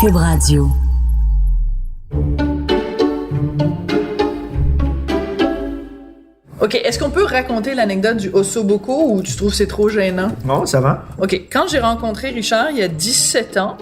Cube Radio. OK, est-ce qu'on peut raconter l'anecdote du Ossobuco ou tu trouves que c'est trop gênant? Non, ça va. OK, quand j'ai rencontré Richard il y a 17 ans,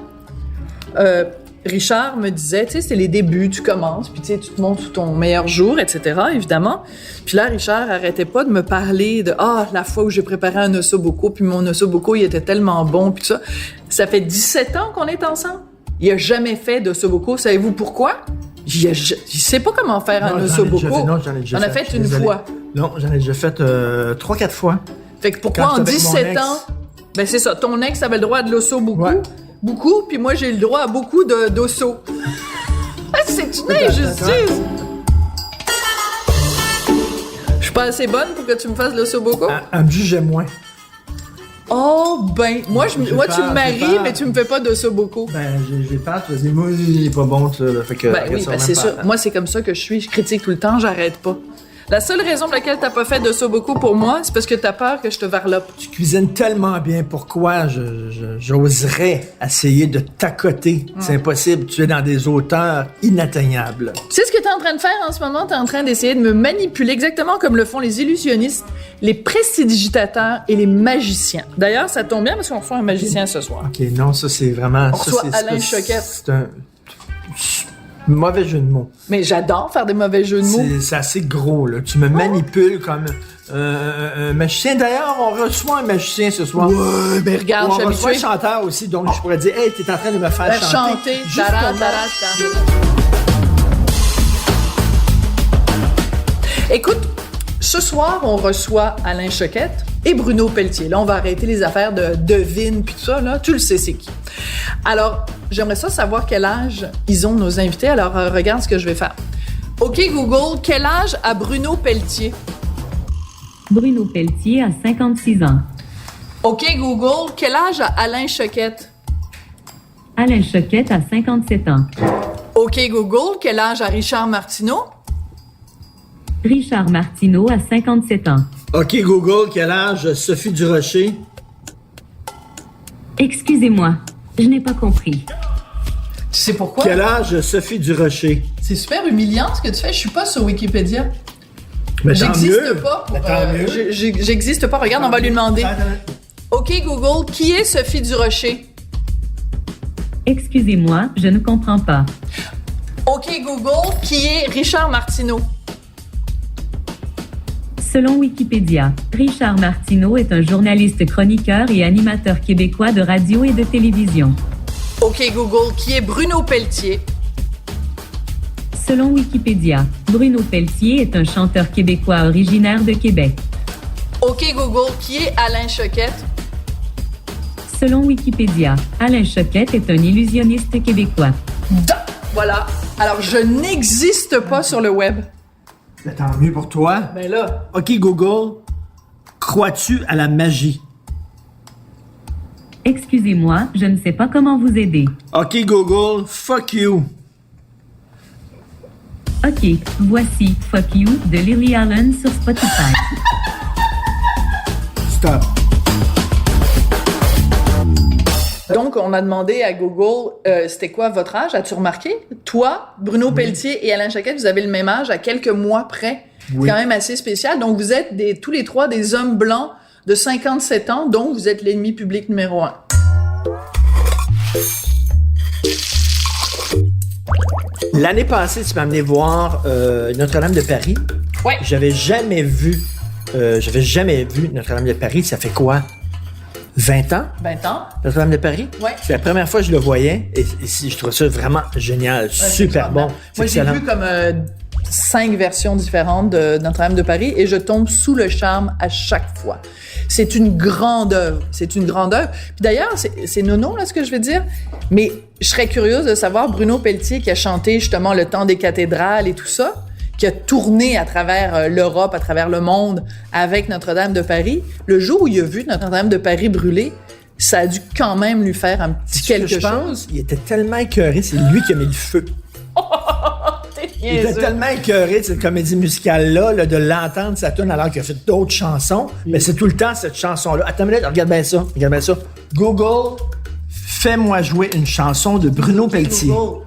Richard me disait, tu sais, c'est les débuts, tu commences, puis tu sais, tu te montres ton meilleur jour, etc., évidemment. Puis là, Richard arrêtait pas de me parler de « Ah, la fois où j'ai préparé un ossobuco, puis mon ossobuco, il était tellement bon, puis tout ça. » Ça fait 17 ans qu'on est ensemble. Il a jamais fait d'ossobuco. Savez-vous pourquoi? Je sais pas comment faire un ossobuco. J'en ai fait une fois. Non, j'en ai déjà fait 3-4 fois. Fait que pourquoi en 17 ans? Ben c'est ça, ton ex avait le droit à de l'ossobuco. Ouais. Beaucoup, puis moi, j'ai le droit à beaucoup d'osso. C'est une injustice! Je suis pas assez bonne pour que tu me fasses l'ossobuco? Elle me jugeait moins. Oh, ben, moi tu me maries, mais tu me fais pas d'ossobuco. Ben, j'ai peur, tu vas dire, moi, il est pas bon, ça. Fait que, ben oui, ben c'est sûr. Moi, c'est comme ça que je suis. Je critique tout le temps, j'arrête pas. La seule raison pour laquelle t'as pas fait d'ossobuco pour moi, c'est parce que t'as peur que je te varlope. Tu cuisines tellement bien, pourquoi j'oserais essayer de t'accoter? C'est impossible, tu es dans des hauteurs inatteignables. Tu sais ce que t'es en train de faire en ce moment? T'es en train d'essayer de me manipuler exactement comme le font les illusionnistes, les prestidigitateurs et les magiciens. D'ailleurs, ça tombe bien parce qu'on reçoit un magicien ce soir. OK, non, ça c'est vraiment... On reçoit Alain Choquette. C'est un... mauvais jeu de mots. Mais j'adore faire des mauvais jeux de mots. C'est assez gros, là. Tu me manipules comme un magicien. D'ailleurs, on reçoit un magicien ce soir. Ouais, ben regarde, on reçoit un chanteur aussi, donc je pourrais dire, hey, t'es en train de me faire chanter. Écoute, ce soir, on reçoit Alain Choquette et Bruno Pelletier. Là, on va arrêter les affaires de devine puis tout ça, là. Tu le sais, c'est qui. Alors, j'aimerais savoir quel âge ils ont, nos invités. Alors, regarde ce que je vais faire. OK, Google, quel âge a Bruno Pelletier? Bruno Pelletier a 56 ans. OK, Google, quel âge a Alain Choquette? Alain Choquette a 57 ans. OK, Google, quel âge a Richard Martineau? Richard Martineau a 57 ans. OK, Google, quel âge Sophie Durocher? Excusez-moi, je n'ai pas compris. Tu sais pourquoi? Quel âge Sophie Durocher? C'est super humiliant ce que tu fais. Je suis pas sur Wikipédia. Mais j'existe pas. J'existe pas. Regarde, on va lui demander. OK, Google, qui est Sophie Durocher? Excusez-moi, je ne comprends pas. OK, Google, qui est Richard Martineau? Selon Wikipédia, Richard Martineau est un journaliste chroniqueur et animateur québécois de radio et de télévision. OK, Google, qui est Bruno Pelletier? Selon Wikipédia, Bruno Pelletier est un chanteur québécois originaire de Québec. OK, Google, qui est Alain Choquette? Selon Wikipédia, Alain Choquette est un illusionniste québécois. Voilà. Alors, je n'existe pas sur le web. Ben, tant mieux pour toi. Ben là. OK, Google, crois-tu à la magie? Excusez-moi, je ne sais pas comment vous aider. OK, Google, fuck you. OK, voici Fuck You de Lily Allen sur Spotify. Stop. Donc, on a demandé à Google, c'était quoi votre âge? As-tu remarqué? Toi, Bruno Pelletier et Alain Choquette, vous avez le même âge à quelques mois près. Oui. C'est quand même assez spécial. Donc, vous êtes tous les trois des hommes blancs de 57 ans, dont vous êtes l'ennemi public numéro 1. L'année passée, tu m'as amené voir Notre-Dame de Paris. Ouais. J'avais jamais vu Notre-Dame de Paris. Ça fait quoi? 20 ans? 20 ans. Notre-Dame de Paris? Oui. C'est la première fois que je le voyais et je trouve ça vraiment génial, super bon. Moi, j'ai vu comme 5 versions différentes de Notre-Dame de Paris et je tombe sous le charme à chaque fois. C'est une grande œuvre. C'est une grande œuvre. Puis d'ailleurs, c'est nono, là, ce que je vais dire, mais je serais curieuse de savoir Bruno Pelletier qui a chanté justement Le temps des cathédrales et tout ça, qui a tourné à travers l'Europe, à travers le monde avec Notre-Dame de Paris. Le jour où il a vu Notre-Dame de Paris brûler, ça a dû quand même lui faire un petit quelque chose. Il était tellement écœuré, c'est lui qui a mis le feu. Il était tellement écœuré de cette comédie musicale-là, là, de l'entendre, sa tune alors qu'il a fait d'autres chansons. Mais c'est tout le temps cette chanson-là. Attends une minute, regarde bien ça. Google, Fais-moi jouer une chanson de Bruno Pelletier. OK,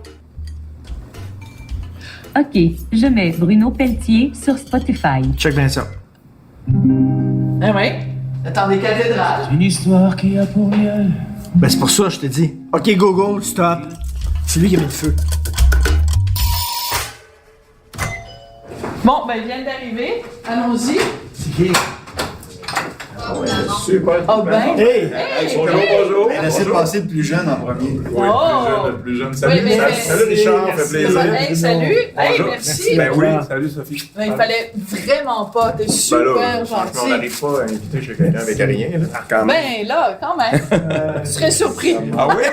je mets Bruno Pelletier sur Spotify. Check bien ça. Ah ouais? Attends, des cathédrales. Une histoire qui a pour lieu. Ben, c'est pour ça que je te dis. OK, Google, stop. C'est lui qui a mis le feu. Bon, ben, il vient d'arriver. Allons-y. C'est qui? Super. Oh, ben. Hey! Bonjour. Laissez passer le plus jeune en premier. Oui, le plus jeune. Salut, Oui, mais- salut Richard, ça fait plaisir. Hey, salut. Hey, Bonjour. merci. Ben oui, salut Sophie. Mais il fallait vraiment pas. T'es Ben super là, franchement, on gentil. n'arrive pas à inviter chez quelqu'un avec rien, là. Quand même. Ben là, quand même. Tu serais surpris. Ah oui?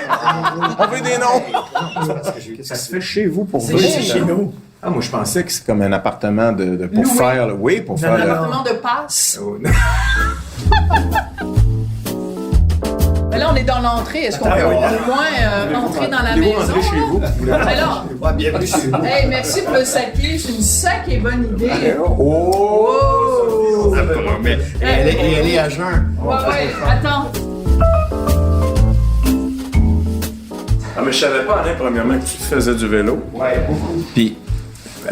On veut des noms. Ça se fait chez vous pour vous? Chez nous. Ah, moi, je pensais que c'est comme un appartement pour Loué. faire... Oui, pour faire... Un le- appartement de passe. Oh, Mais là, on est dans l'entrée. Est-ce qu'on Ah, peut oui. au moins entrer dans la Voulez-vous maison? rentrer chez vous? Mais là, Ouais, bienvenue chez vous. hey, merci pour le saké. C'est une sacrée bonne idée. Oh! Ça promet. Et elle est à jeun. Ouais, attends. Ah, mais je savais pas, Alain, premièrement, que tu faisais du vélo. Ouais, beaucoup. Puis,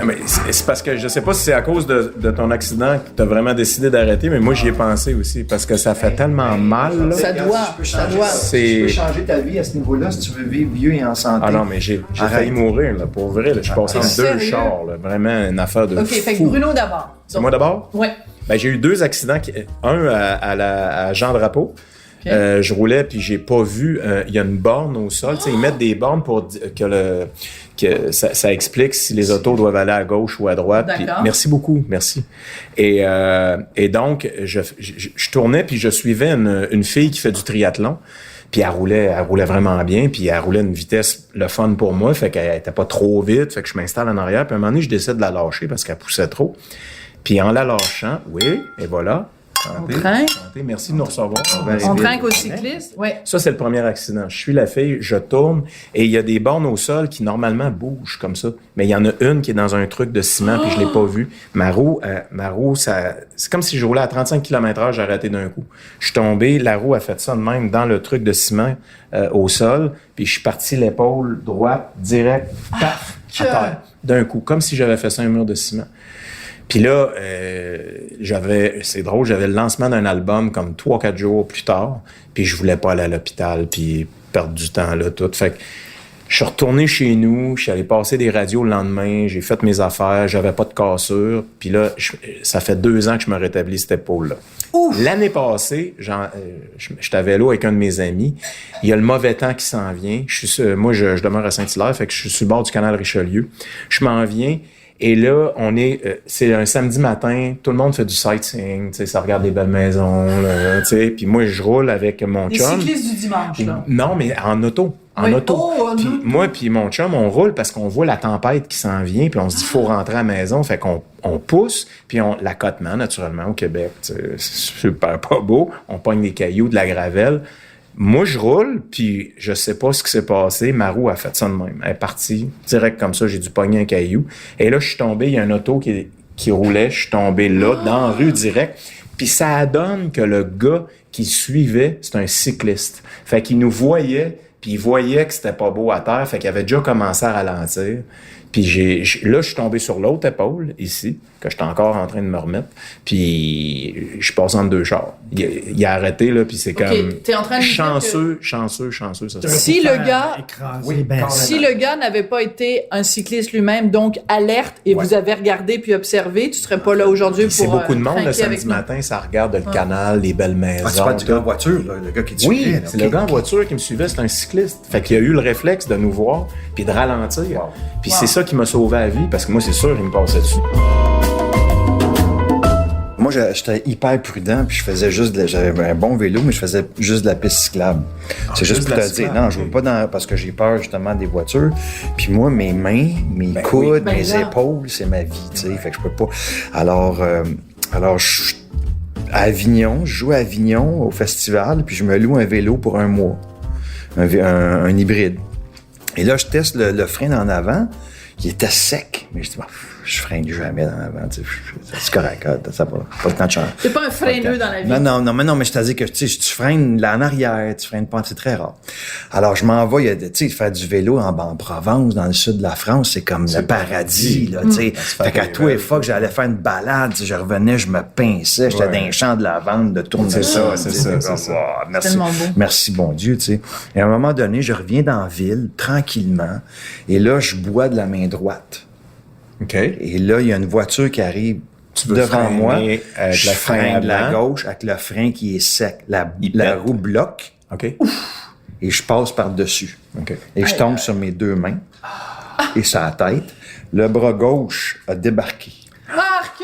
mais c'est parce que je sais pas si c'est à cause de ton accident que tu as vraiment décidé d'arrêter, mais moi j'y ai pensé aussi parce que ça fait tellement mal. Là. Ça doit, ça doit. C'est- Tu peux changer ta vie à ce niveau-là si tu veux vivre vieux et en santé. Ah non, mais j'ai Arrête. failli mourir, là, pour vrai. Là. Je suis passé T'es en deux sérieux? chars, là. Vraiment une affaire de OK, fait que fou. Bruno d'abord. C'est moi d'abord? Ouais. Ben, j'ai eu deux accidents. Un à Jean Drapeau. OK. Je roulais puis j'ai pas vu. Il y a une borne au sol. Tu sais, ils mettent des bornes pour que ça explique si les autos doivent aller à gauche ou à droite. Puis D'accord. merci beaucoup, merci. Et donc je tournais puis je suivais une fille qui fait du triathlon. Puis elle roulait vraiment bien, puis elle roulait à une vitesse le fun pour moi, fait qu'elle était pas trop vite, fait que je m'installe en arrière, puis à un moment donné, je décide de la lâcher parce qu'elle poussait trop. Puis en la lâchant, oui, et voilà. Santé, On trinque. santé, merci de nous recevoir. On trinque aux cyclistes. Ouais. Ça, c'est le premier accident. Je suis la fille, je tourne, et il y a des bornes au sol qui, normalement, bougent comme ça. Mais il y en a une qui est dans un truc de ciment, puis je l'ai pas vue. Ma roue, ça, c'est comme si je roulais à 35 km/h, j'ai arrêté d'un coup. Je suis tombé, la roue a fait ça de même dans le truc de ciment au sol, puis je suis parti l'épaule droite, direct, paf, à terre, d'un coup, comme si j'avais fait ça un mur de ciment. Puis là, c'est drôle, j'avais le lancement d'un album comme 3-4 jours plus tard, puis je voulais pas aller à l'hôpital, puis perdre du temps là, tout. Fait que je suis retourné chez nous, je suis allé passer des radios le lendemain, j'ai fait mes affaires, j'avais pas de cassure, puis là, ça fait 2 ans que je me rétablis cette épaule-là. L'année passée, j'étais à vélo avec un de mes amis, il y a le mauvais temps qui s'en vient, moi je demeure à Saint-Hilaire, fait que je suis sur le bord du canal Richelieu, je m'en viens. Et là, c'est un samedi matin, tout le monde fait du sightseeing, tu sais, ça regarde les belles maisons, là, tu sais, puis moi, je roule avec mon Les chum. cyclistes du dimanche, là. Non, mais en auto. En Oui. auto. Oh, Puis non. moi puis mon chum, on roule parce qu'on voit la tempête qui s'en vient, puis on se dit, faut rentrer à la maison, fait qu'on pousse, puis on l'accotement, naturellement, au Québec, tu sais, c'est super pas beau, on pogne des cailloux, de la gravelle. Moi, je roule, puis je sais pas ce qui s'est passé. Ma roue a fait ça de même. Elle est partie direct comme ça. J'ai dû pogner un caillou. Et là, je suis tombé. Il y a un auto qui roulait. Je suis tombé là, dans la rue direct. Puis ça donne que le gars qui suivait, c'est un cycliste. Fait qu'il nous voyait, puis il voyait que c'était pas beau à terre. Fait qu'il avait déjà commencé à ralentir. Puis là, je suis tombé sur l'autre épaule, ici, que j'étais encore en train de me remettre. Puis je passe entre 2 chars. Il a arrêté, là, puis c'est OK, comme... t'es en train de me dire Chanceux, ça. Si le gars- Oui, ben, Si le gars n'avait pas été un cycliste lui-même, donc alerte, et vous avez regardé puis observé, tu serais pas là aujourd'hui pour C'est beaucoup de monde le trinquer avec samedi nous. matin, ça regarde le canal, les belles maisons. Ah, tu parles du tout. gars en voiture, là, le gars qui te Oui, suivait, là, c'est ok. le gars en voiture qui me suivait, c'est un cycliste. Fait qu'il a eu le réflexe de nous voir puis de ralentir. Puis c'est ça qui m'a sauvé la vie parce que moi, c'est sûr, il me passait dessus. Moi, j'étais hyper prudent, puis j'avais un bon vélo, mais je faisais juste de la piste cyclable. C'est juste juste pour de te la dire. cyclable, Non, je ne ok. veux pas parce que j'ai peur justement des voitures. Puis moi, mes mains, mes coudes, Ben mes là. épaules, c'est ma vie, tu sais. Fait que je peux pas. Alors à Avignon, je joue à Avignon au festival, puis je me loue un vélo pour 1 mois. Un hybride. Et là, je teste le frein en avant, qui était sec. Mais je dis, je freine jamais dans l'avant. C'est correct, ça va. Pas le temps de changer. T'es pas un freineux dans la vie. Non, mais je t'ai dit que tu freines là en arrière, tu freines pas, c'est très rare. Alors, je m'en vais, tu sais, faire du vélo en Provence, dans le sud de la France, c'est comme le paradis, là, tu sais. Fait qu'à tous les fois que j'allais faire une balade, je revenais, je me pinçais, j'étais dans un champ de lavande, de tournesol. C'est ça. Merci. Tellement beau. Merci, bon Dieu, tu sais. Et à un moment donné, je reviens dans la ville, tranquillement, et là, je bois de la main droite. OK. Et là, il y a une voiture qui arrive devant moi. Je freine de la gauche avec le frein qui est sec. La roue bloque. OK. Et je passe par-dessus. OK. Et je tombe sur mes deux mains et sur la tête. Le bras gauche a débarqué. Marc!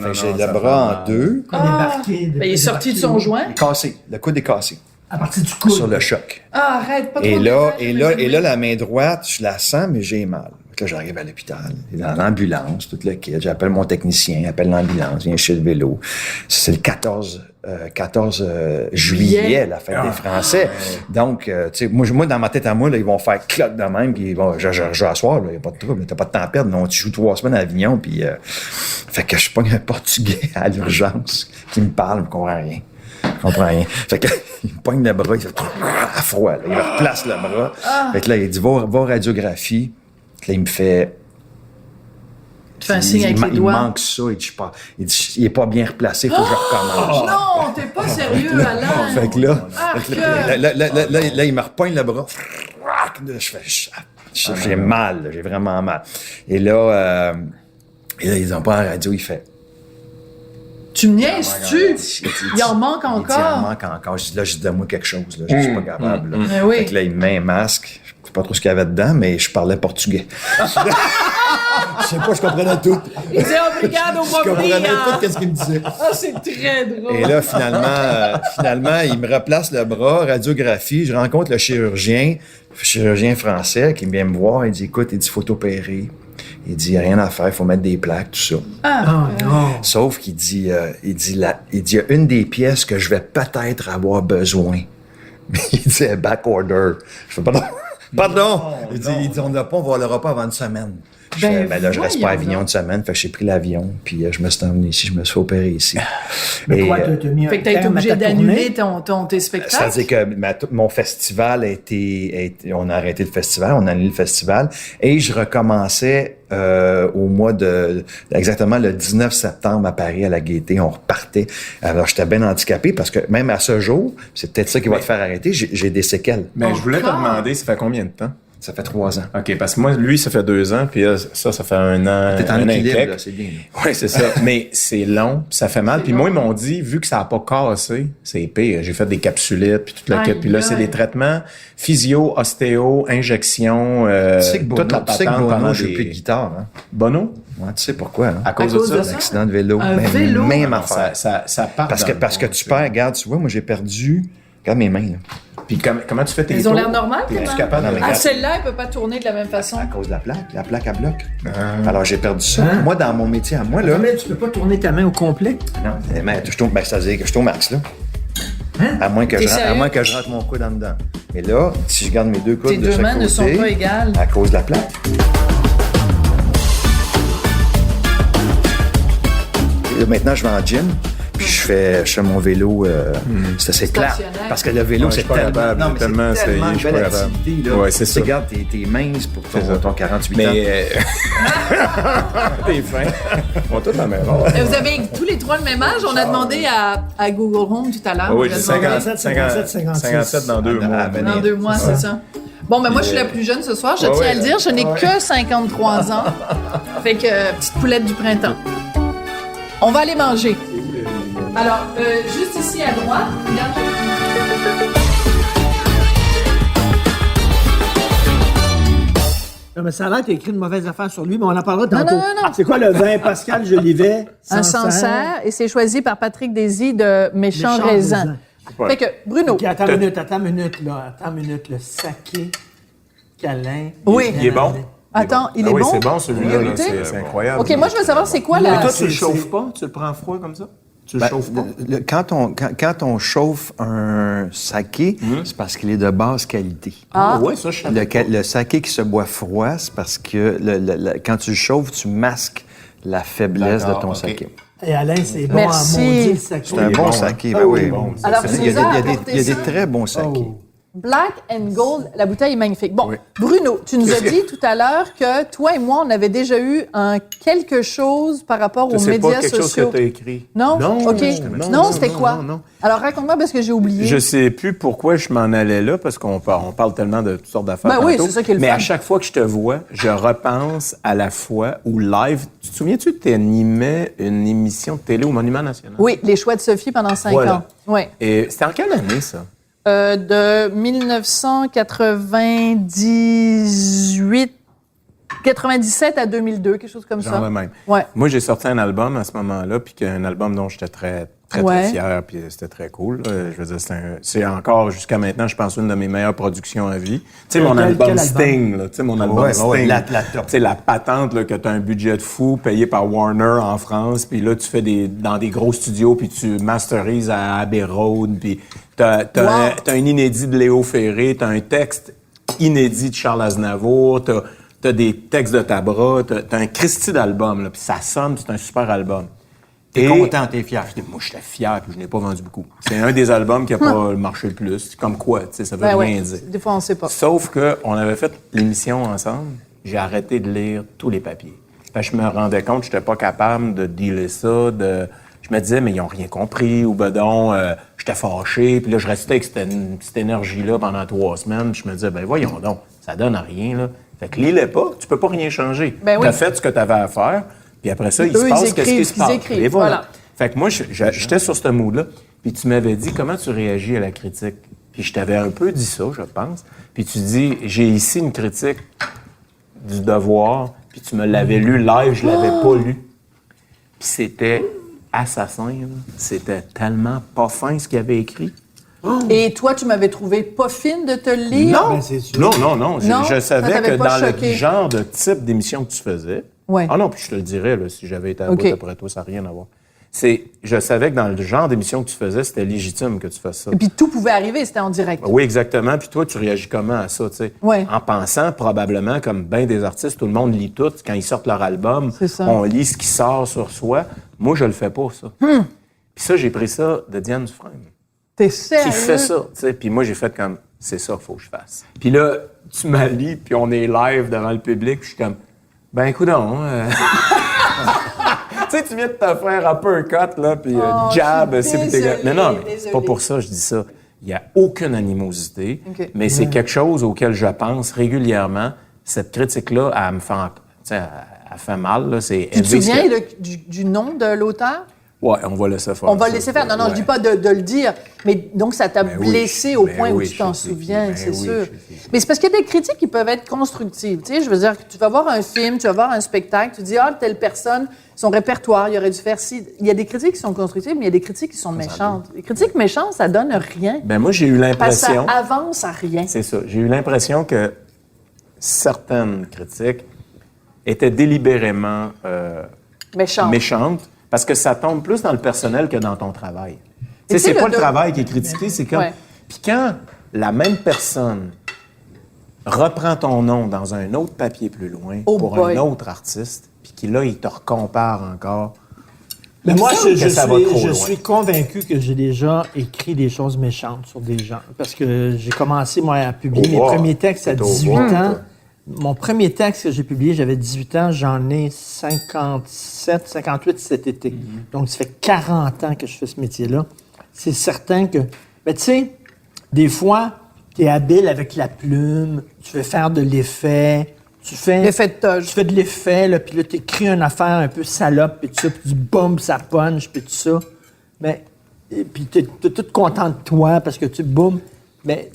Fait que j'ai le bras en deux. Débarqué. Ben, il est sorti de son joint. Il est cassé. Le coude est cassé. À partir du coude. Sur le choc. Ah, arrête, pas trop. Et là, de la main droite, je la sens, mais j'ai mal. Là, j'arrive à l'hôpital, dans l'ambulance, tout le kit. J'appelle mon technicien, appelle l'ambulance, viens chez le vélo. C'est le 14 juillet, la fête des Français. Donc, tu sais, moi, dans ma tête à moi, là, ils vont faire cloque de même, puis je vais asseoir, il n'y a pas de trouble, t'as pas de temps à perdre. Non, tu joues 3 semaines à Avignon, puis fait que je pogne un Portugais à l'urgence qui me parle, je comprends rien. Fait que, il me pogne le bras, il fait à froid, là. Il replace le bras. Fait que là, il dit, va radiographie. Là, il me fait... Tu fais un signe avec les il doigts. manque ça. Il dit, il est pas bien replacé, il faut que je recommence. Non, t'es pas sérieux, Alain. Fait que là, il me repogne le bras. J'ai mal, j'ai vraiment mal. Et là, ils ont pas en radio, il fait... Tu me niaises-tu? Il en manque Il en encore. manque encore. Je dis, donne-moi quelque chose, là. Je suis pas capable, là. Mais oui. Fait que là, il me met un masque. Je sais pas trop ce qu'il y avait dedans, mais je parlais portugais. Je sais pas, je comprenais tout. Il dit obrigado, Je comprenais tout qu'est-ce qu'il me disait. Ah, c'est très drôle. Et là, finalement, il me replace le bras, radiographie. Je rencontre le chirurgien français qui vient me voir. Il dit, écoute, il dit, faut t'opérer. Il dit, il n'y a rien à faire, il faut mettre des plaques, tout ça. Sauf qu'il dit, il y a une des pièces que je vais peut-être avoir besoin. Mais il dit, back order. Je fais, pardon. Il dit, on l'aura pas avant une semaine. Je fais, là, je reste pas à Avignon une semaine. Fait que j'ai pris l'avion, puis je me suis emmené ici, je me suis opéré ici. Mais quoi, t'as mis Fait que t'as été obligé d'annuler tes spectacles? C'est-à-dire que mon festival on a arrêté le festival, on a annulé le festival, et je recommençais au mois exactement le 19 septembre à Paris, à la Gaîté, on repartait. Alors, j'étais bien handicapé parce que même à ce jour, c'est peut-être ça qui va te faire arrêter, j'ai des séquelles. Mais je voulais te demander, ça fait combien de temps? Ça fait 3 ans. OK, parce que moi, lui, ça fait 2 ans, puis ça fait 1 an. T'es en équilibre, là, c'est bien. Oui, c'est ça. Mais c'est long, puis ça fait mal. Puis moi, ils m'ont dit, vu que ça n'a pas cassé, c'est pire. J'ai fait des capsulettes, puis toute la quête. Puis là, c'est des traitements physio, ostéo, injection, tu sais que toute la tu sais que patente Bono pendant joue des... plus de guitare, hein? Bono? Ouais, tu sais pourquoi, hein? À cause de ça? Un accident de vélo. Un vélo? Même affaire. Ça part Parce que tu perds, regarde, tu vois, moi, j'ai perdu... Regarde mes mains, là. Puis comment tu fais tes Ils ont tours? l'air normales, T'es-tu comment? capable de Ah, celle-là, elle peut pas tourner de la même façon. À cause de la plaque à bloc. Alors, j'ai perdu ça. Moi, dans mon métier à moi, là... Mais tu peux pas tourner ta main au complet? Non, mais c'est-à-dire que je suis au max, là. À moins que je rentre mon coude en dedans. Mais là, si je garde mes deux coudes Tes de deux chaque mains côté... ne sont pas égales. À cause de la plaque. Et là, maintenant, je vais en gym. Puis je fais mon vélo, c'est clair. Parce que le vélo, Ouais, c'est je suis pas capable, tellement tellement c'est tellement essayé, je suis belle pas capable. activité, là. Ouais, c'est ça. Regarde, t'es mince pour ton 48 ans. Mais... T'es fin. On a tous la même âge. Vous avez tous les trois le même âge? On a demandé à Google Home tout à l'heure. Oui, On a j'ai demandé- 57 dans 2 mois. Dans 2 mois, c'est ça. Bon, ben moi, je suis la plus jeune ce soir. Je tiens à le dire, je n'ai que 53 ans. Fait que, petite poulette du printemps. On va aller manger. Alors, juste ici à droite, regarde. Non, mais ça a l'air que t'as écrit une mauvaise affaire sur lui, mais on en parlera tantôt. non. C'est quoi le vin Pascal Jolivet? Un Sancerre, et c'est choisi par Patrick Désy de Méchant Raisin. Fait que, Bruno. OK, attends une minute, là. Le saké câlin. Oui. Il est bon? Attends, il est oui, bon? c'est bon celui-là, là, Goûter? c'est incroyable. OK, moi, je veux savoir c'est quoi Mais la... toi, tu le chauffes pas? Tu le prends froid comme ça? Tu le chauffes pas? Quand on chauffe un saké, c'est parce qu'il est de basse qualité. Ouais, ça, je savais pas. Le saké qui se boit froid, c'est parce que quand tu le chauffes, tu masques la faiblesse de D'accord, ton ok. saké. Et Alain, c'est bon Merci. à maudit, le saké. C'est un Il est bon bon, saké, hein? ben oui. Bon, ça, Alors, c'est- tu Il y nous as a apporté des ça. très bons sakés. Oh. Black and Gold, la bouteille est magnifique. Bon, Oui. Bruno, tu nous as dit tout à l'heure que toi et moi, on avait déjà eu un quelque chose par rapport aux C'est pas médias quelque chose sociaux. que tu as écrit. Non? Non, OK. non, C'était non, quoi? non, non. Alors, raconte-moi parce que j'ai oublié. Je sais plus pourquoi je m'en allais là, parce qu'on parle tellement de toutes sortes d'affaires. Ben oui, tantôt. c'est ça qui est le Mais fun. à chaque fois que je te vois, je repense à la fois où live. Tu te souviens-tu que tu animais une émission de télé au Monument National? Oui, les choix de Sophie pendant 5 Voilà. ans. Oui. Et c'était en quelle année, ça? De 1997 à 2002, quelque chose comme Genre ça. le même. Ouais. Moi, j'ai sorti un album à ce moment-là, puis un album dont j'étais très Ouais. fier, puis c'était très cool. Je veux dire, c'est encore, jusqu'à maintenant, je pense, une de mes meilleures productions à vie. Tu sais, mon Quel album album? Sting, là, tu sais, mon album Ouais, Sting. ouais, la top. Tu sais, la patente, là, que t'as un budget de fou, payé par Warner en France, puis là, tu fais dans des gros studios, puis tu masterises à Abbey Road, puis t'as un inédit de Léo Ferré, t'as un texte inédit de Charles Aznavour, t'as des textes de Tabra, t'as un Christy d'album, là, puis ça sonne, c'est un super album. T'es Et- content, t'es fier. Moi, j'étais fier, puis je n'ai pas vendu beaucoup. C'est un des albums qui n'a pas marché le plus. Comme quoi, tu sais, ça veut Ben rien ouais. dire. Des fois, on ne sait pas. Sauf que on avait fait l'émission ensemble, j'ai arrêté de lire tous les papiers. Fait que je me rendais compte que je n'étais pas capable de dealer ça, je me disais, mais ils n'ont rien compris, ou ben donc, j'étais fâché, puis là, je restais avec cette énergie-là pendant 3 semaines, puis je me disais, ben voyons donc, ça donne à rien, là. Fait que lis-les pas, tu peux pas rien changer. Ben oui. T'as fait ce que tu avais à faire, puis après ça, il Eux, se ils passe écrivent qu'est-ce qui ce se qu'ils passe. écrivent, Et voilà. voilà. Fait que moi, j'étais sur ce mood-là, puis tu m'avais dit, comment tu réagis à la critique? Puis je t'avais un peu dit ça, je pense. Puis tu dis, j'ai ici une critique du Devoir, puis tu me l'avais lu live, je l'avais pas lu. Puis c'était assassin, là. C'était tellement pas fin ce qu'il avait écrit. Et toi, tu m'avais trouvé pas fine de te le lire? Ben, c'est sûr. Non. Non, Je ça savais t'avait que pas dans choqué. le genre de type d'émission que tu faisais. Ouais. Ah non, puis je te le dirais, là, si j'avais été à OK. bout après toi, ça n'a rien à voir. Je savais que dans le genre d'émission que tu faisais, c'était légitime que tu fasses ça. Et puis tout pouvait arriver, c'était en direct. Oui, exactement. Puis toi, tu réagis comment à ça, tu sais? Ouais. En pensant, probablement, comme bien des artistes, tout le monde lit tout. Quand ils sortent leur album, C'est ça. on lit ce qui sort sur soi. Moi, je le fais pas, ça. Puis ça, j'ai pris ça de Diane Dufresne, T'es sérieux? qui fait ça, tu sais. Puis moi, j'ai fait comme, c'est ça qu'il faut que je fasse. Puis là, tu m'as lu, puis on est live devant le public, puis je suis comme, ben, coudonc, tu sais, tu viens de te faire uppercut, là, puis jab, je suis c'est puis t'es- Mais non, mais c'est désolée. pas pour ça que je dis ça. Il n'y a aucune animosité, OK. mais c'est quelque chose auquel je pense régulièrement. Cette critique-là, elle me fait, tu sais, elle fait mal, là. C'est Tu te souviens du nom de l'auteur? Ouais, on va laisser faire. On va ça. le laisser faire. Non, non, Ouais. je dis pas de le dire. Mais donc, ça t'a Ben oui, blessé au ben point où oui, tu t'en je sais. souviens, Ben c'est oui, sûr. je sais. Mais c'est parce qu'il y a des critiques qui peuvent être constructives. Tu sais, je veux dire, tu vas voir un film, tu vas voir un spectacle, tu dis, ah, telle personne, son répertoire, il aurait dû faire ci. Il y a des critiques qui sont constructives, mais il y a des critiques qui sont méchantes. Les critiques méchantes, ça donne rien. Ben moi, j'ai eu Parce que ça l'impression... avance à rien. C'est ça. J'ai eu l'impression que certaines critiques étaient délibérément Méchante. méchantes parce que ça tombe plus dans le personnel que dans ton travail. Tu sais, tu sais, c'est pas le le travail qui est critiqué, c'est comme... Ouais. Puis quand la même personne reprend ton nom dans un autre papier plus loin Oh pour boy. un autre artiste, puis qu'il là, il te recompare encore... Mais Il me moi, semble que ça va trop je loin. suis convaincu que j'ai déjà écrit des choses méchantes sur des gens. Parce que j'ai commencé, moi, à publier Au mes revoir. premiers textes à C'est au 18 revoir, ans. toi. Mon premier texte que j'ai publié, j'avais 18 ans, j'en ai 57, 58 cet été. Donc, ça fait 40 ans que je fais ce métier-là. C'est certain que... Mais tu sais, des fois, tu es habile avec la plume, tu veux faire de l'effet, tu fais... L'effet de toge. Tu fais de l'effet, là, puis là, tu écris une affaire un peu salope, puis tout ça, puis tu boum, ça punch, puis tout ça. Mais, et puis tu es tout content de toi parce que tu boum. Mais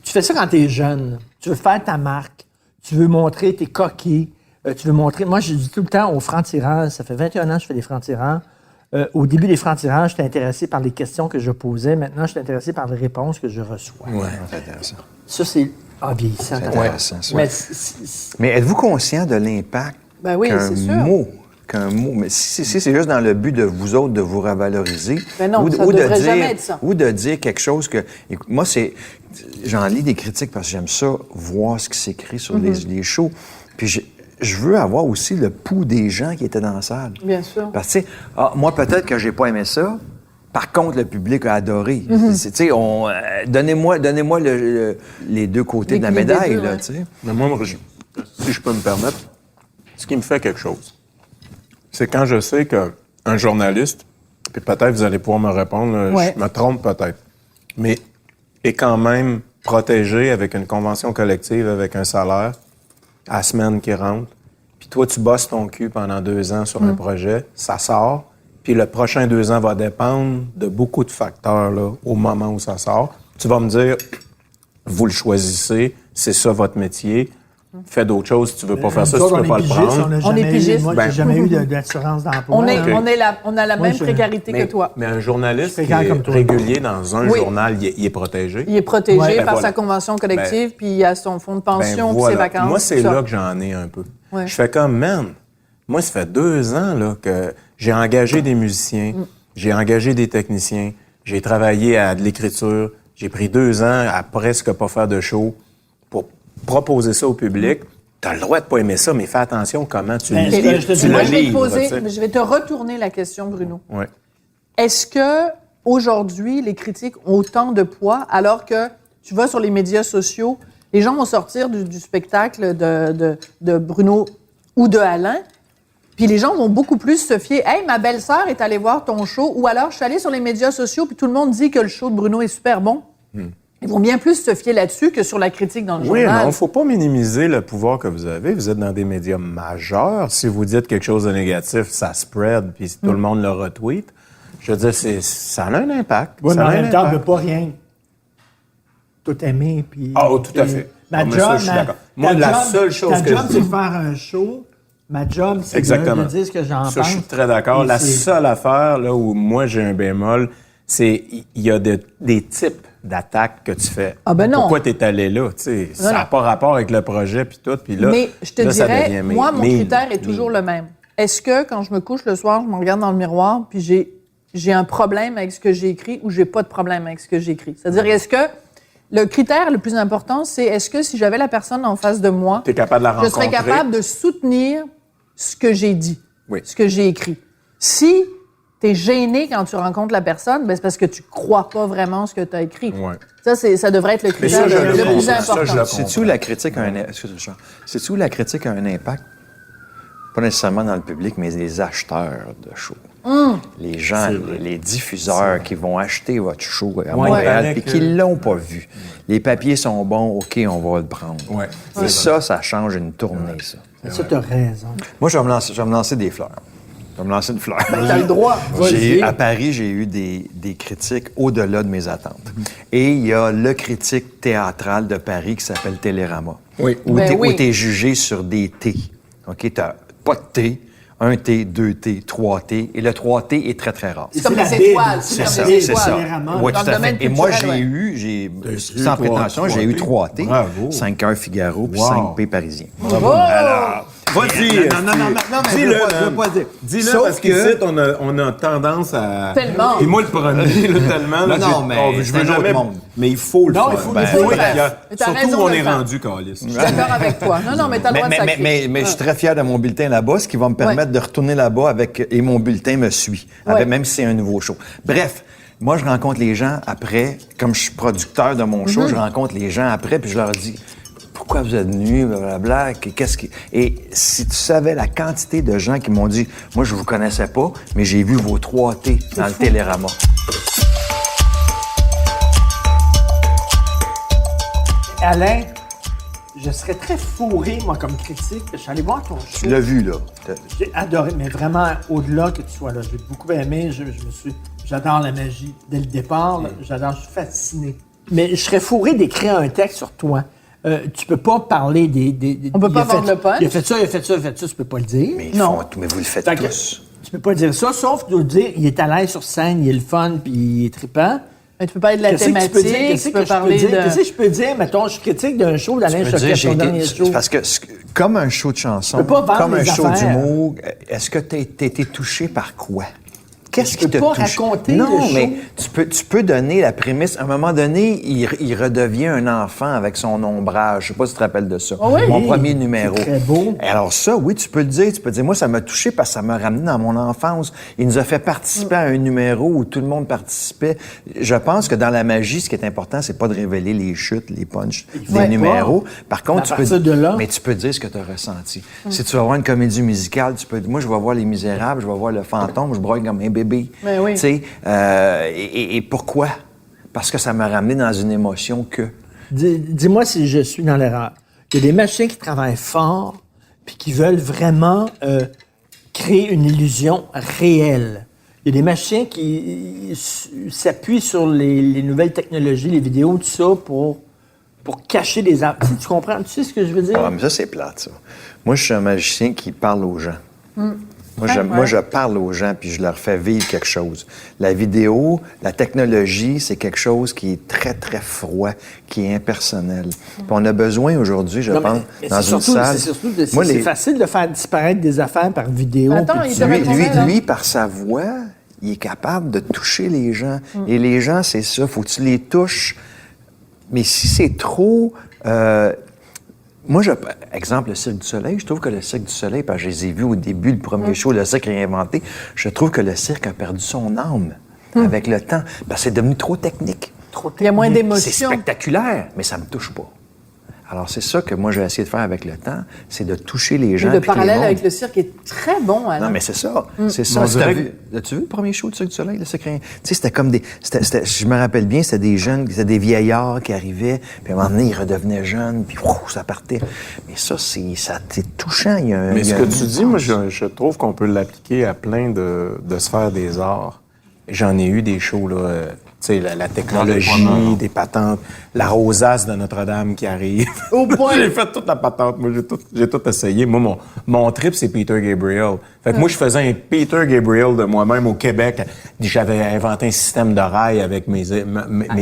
tu fais ça quand tu es jeune. Tu veux faire ta marque, tu veux montrer tes coquilles, tu veux montrer... Moi, je dis tout le temps aux francs-tireurs, ça fait 21 ans que je fais des francs-tireurs. Au début des francs-tireurs, j'étais intéressé par les questions que je posais. Maintenant, je suis intéressé par les réponses que je reçois. Ouais, c'est intéressant. Ça, c'est vieillissant. C'est intéressant, ça. Mais Mais êtes-vous conscient de l'impact Ben oui, qu'un c'est sûr. mot qu'un mot. Mais si c'est juste dans le but de vous autres de vous revaloriser. Mais non, ça de devrait dire, jamais être ça. Ou de dire quelque chose que. Écoute, moi, j'en lis des critiques parce que j'aime ça, voir ce qui s'écrit sur les shows. Puis je veux avoir aussi le pouls des gens qui étaient dans la salle. Bien sûr. Parce que, tu sais, moi, peut-être que j'ai pas aimé ça. Par contre, le public a adoré. Tu sais, donnez-moi les deux côtés de la Les médaille, deux, là, ouais. tu sais. Mais moi, si je peux me permettre, ce qui me fait quelque chose, c'est quand je sais qu'un journaliste, puis peut-être vous allez pouvoir me répondre, Ouais. je me trompe peut-être, mais est quand même protégé avec une convention collective, avec un salaire, à la semaine qui rentre, puis toi, tu bosses ton cul pendant 2 ans sur un projet, ça sort, puis le prochain 2 ans va dépendre de beaucoup de facteurs là, au moment où ça sort. Tu vas me dire, vous le choisissez, c'est ça votre métier, fais d'autres choses si tu veux pas faire ça, si tu peux pas le prendre. On est pigiste. Moi, Ben, j'ai jamais eu d'assurance d'emploi. On a la Moi, même précarité que toi. Mais un journaliste Je qui fais est comme toi. régulier dans un Oui. journal, il est protégé. Il est protégé Ouais. par Ben, voilà. sa convention collective, puis il a son fonds de pension, puis ses voilà. vacances. Moi, c'est tout ça. là que j'en ai un peu. Ouais. Je fais comme, man, moi, ça fait 2 ans là, que j'ai engagé des musiciens, j'ai engagé des techniciens, j'ai travaillé à de l'écriture, j'ai pris 2 ans à presque pas faire de show pour proposer ça au public. T'as le droit de pas aimer ça, mais fais attention comment tu Ben, le je te tu dis, le Moi, je vais te livres, poser, tu sais. je vais te retourner la question, Bruno. Ouais. Est-ce que aujourd'hui les critiques ont autant de poids alors que tu vas sur les médias sociaux, les gens vont sortir du spectacle de Bruno ou de Alain, puis les gens vont beaucoup plus se fier. Hey, ma belle-sœur est allée voir ton show, ou alors je suis allée sur les médias sociaux puis tout le monde dit que le show de Bruno est super bon. Ils vont bien plus se fier là-dessus que sur la critique dans le Oui, journal. non, faut pas minimiser le pouvoir que vous avez. Vous êtes dans des médias majeurs. Si vous dites quelque chose de négatif, ça spread, puis tout le monde le retweet. Je veux dire, ça a un impact. Oui, mais Ça en a un même temps, on ne impact. peut pas rien tout aimer. Puis, Ah, oh, tout à fait. Ma Ah, mais job, ça, je suis d'accord. Moi, ta la job- seule chose ta que job, je c'est dis- de faire un show. Ma job, c'est Exactement. de dire ce que j'en Ça, pense. je suis très d'accord. Et La c'est- seule affaire là où moi j'ai un bémol, c'est il y a des types d'attaques que tu fais. Ah ben non. Pourquoi t'es allé là? Tu sais, ça n'a non. pas rapport avec le projet puis tout. Puis là, Mais je te là, ça dirais, devient moi, mon mille, critère est toujours le même. Est-ce que quand je me couche le soir, je me regarde dans le miroir, puis j'ai un problème avec ce que j'ai écrit ou j'ai pas de problème avec ce que j'ai écrit? C'est-à-dire, est-ce que le critère le plus important, c'est est-ce que si j'avais la personne en face de moi, T'es capable de la je rencontrer. serais capable de soutenir ce que j'ai dit, Oui. ce que j'ai écrit. Si tu es gêné quand tu rencontres la personne, ben c'est parce que tu crois pas vraiment ce que tu as écrit. Ouais. Ça devrait être le Mais ça, critère je le le plus comprends. important. Ça, je le C'est-tu où la critique a un excuse-moi, Richard. C'est-tu où la critique a un impact? Pas nécessairement dans le public, mais les acheteurs de shows. Les gens, les diffuseurs qui vont acheter votre show à Montréal Ouais. et qui l'ont pas vu. Les papiers sont bons, OK, on va le prendre. Ouais. Et ça change une tournée, ça. Ça, tu as raison. Moi, je vais me lancer des fleurs. Je vais me lancer une fleur. T'as le droit. À Paris, j'ai eu des critiques au-delà de mes attentes. Et il y a le critique théâtral de Paris qui s'appelle Télérama. Oui. Où Ben oui. t'es jugé sur des T. OK? T'as pas de T, 1 T, 2 T, 3 T. Et le 3 T est très, très rare. C'est comme la les Bible. étoiles. C'est comme ça, les c'est étoiles. ça. Oui, Dans tout le à domaine fait. Et moi, culturel, j'ai eu sans prétention, 3 j'ai eu T. 3 T. Bravo. 5 heures Figaro, puis Wow. 5 P parisien. Bravo! Vas-y. non, mais Dis-le, je veux pas dire. Dis-le Sauf parce qu'ici, on a tendance à... Tellement. Et moi, le premier, là, tellement... là, Non, mais je c'est veux un autre jamais... monde. Mais il faut le Non, faire. il faut Ben, le faire. il y a- Mais t'as surtout raison où on de le est faire. rendu, Calis. Je suis d'accord avec toi. Non, mais t'as le droit de sacrer. Mais je suis très fier de mon bulletin là-bas, ce qui va me permettre de retourner là-bas et mon bulletin me suit, même si c'est un nouveau show. Bref, moi, je rencontre les gens après, comme je suis producteur de mon show, je rencontre les gens après, puis je leur dis pourquoi vous êtes venus, blablabla, qu'est-ce qui... Et si tu savais la quantité de gens qui m'ont dit, moi, je vous connaissais pas, mais j'ai vu vos 3 T dans le Télérama. Alain, je serais très fourré, moi, comme critique. Je suis allé voir ton show. Tu l'as vu, là. J'ai adoré, mais vraiment, au-delà que tu sois là. J'ai beaucoup aimé. J'adore la magie. Dès le départ, là, je suis fasciné. Mais je serais fourré d'écrire un texte sur toi. Tu peux pas parler des On peut pas il a vendre fait- le punch. Il a fait ça, il a fait ça, il a fait ça. Tu peux pas le dire. Mais, mais vous le faites Fait que tous. tu peux pas dire ça, sauf de dire il est à l'aise sur scène, il est le fun, puis il est trippant. Mais tu peux parler de la Qu'est-ce que tu thématique, peux dire? Qu'est-ce tu que peux je parler peux dire? de... Qu'est-ce que je peux dire? Mettons, je critique d'un show d'Alain Je veux dire, Choquette, j'ai son été- dernier show. parce que comme un show de chansons, peux pas vendre comme un les show affaires. d'humour, est-ce que tu as été touché par quoi? Qu'est-ce qui peux te pas touche? raconter Non, le show. mais tu peux donner la prémisse. À un moment donné, il redevient un enfant avec son ombrage. Je sais pas si tu te rappelles de ça. Ah oui? Mon premier numéro. C'est très beau. Et alors ça, oui, tu peux le dire. Tu peux dire, moi, ça m'a touché parce que ça m'a ramené dans mon enfance. Il nous a fait participer à un numéro où tout le monde participait. Je pense que dans la magie, ce qui est important, c'est pas de révéler les chutes, les punchs des Ouais, numéros. pas. Par contre, À tu peux partir de là- mais tu peux dire ce que tu as ressenti. Si tu vas voir une comédie musicale, tu peux dire, moi, je vais voir Les Misérables, je vais voir Le Fantôme, je broye comme un bébé. Mais oui. Tu sais, et pourquoi? Parce que ça m'a ramené dans une émotion que... Dis-moi si je suis dans l'erreur. Il y a des machins qui travaillent fort puis qui veulent vraiment créer une illusion réelle. Il y a des machins qui s'appuient sur les nouvelles technologies, les vidéos, tout ça, pour cacher des... Tu comprends? Tu sais ce que je veux dire? Ah, mais ça, c'est plate, ça. Moi, je suis un magicien qui parle aux gens. Moi, je parle aux gens puis je leur fais vivre quelque chose. La vidéo, la technologie, c'est quelque chose qui est très, très froid, qui est impersonnel. Puis on a besoin aujourd'hui, je Non, pense, mais dans c'est une surtout- salle... C'est surtout Moi, c'est facile de faire disparaître des affaires par vidéo. Attends, puis il tu- te répondait, là. Lui, par sa voix, il est capable de toucher les gens. Et les gens, c'est ça, faut que tu les touches. Mais si c'est trop... moi, exemple, le Cirque du Soleil, je trouve que le Cirque du Soleil, parce que je les ai vus au début, le premier show, le cirque réinventé, je trouve que le cirque a perdu son âme avec le temps. Parce que c'est devenu trop technique. Il y a moins C'est d'émotion. spectaculaire, mais ça me touche pas. Alors, c'est ça que moi, j'ai essayé de faire avec le temps, c'est de toucher les gens. Le puis que les parallèle mondes- avec le cirque est très bon, Alain. non, mais c'est ça. C'est ça. On Si t'as dirait vu- As-tu vu le premier show du Cirque du Soleil, le secret? Tu sais, c'était comme des... je me rappelle bien, c'était des jeunes, c'était des vieillards qui arrivaient, puis à un moment donné, ils redevenaient jeunes, puis ça partait. Mais ça, c'est touchant. Il y a un- Mais il y ce a que une tu dis, moi, nuance. je trouve qu'on peut l'appliquer à plein de sphères des arts. J'en ai eu des shows, là, tu sais, la technologie, des patentes, la rosace de Notre-Dame qui arrive. Au point. J'ai fait toute la patente, moi, j'ai tout essayé. Moi, mon trip, c'est Peter Gabriel. Fait que moi, je faisais un Peter Gabriel de moi-même au Québec. J'avais inventé un système de rails avec mes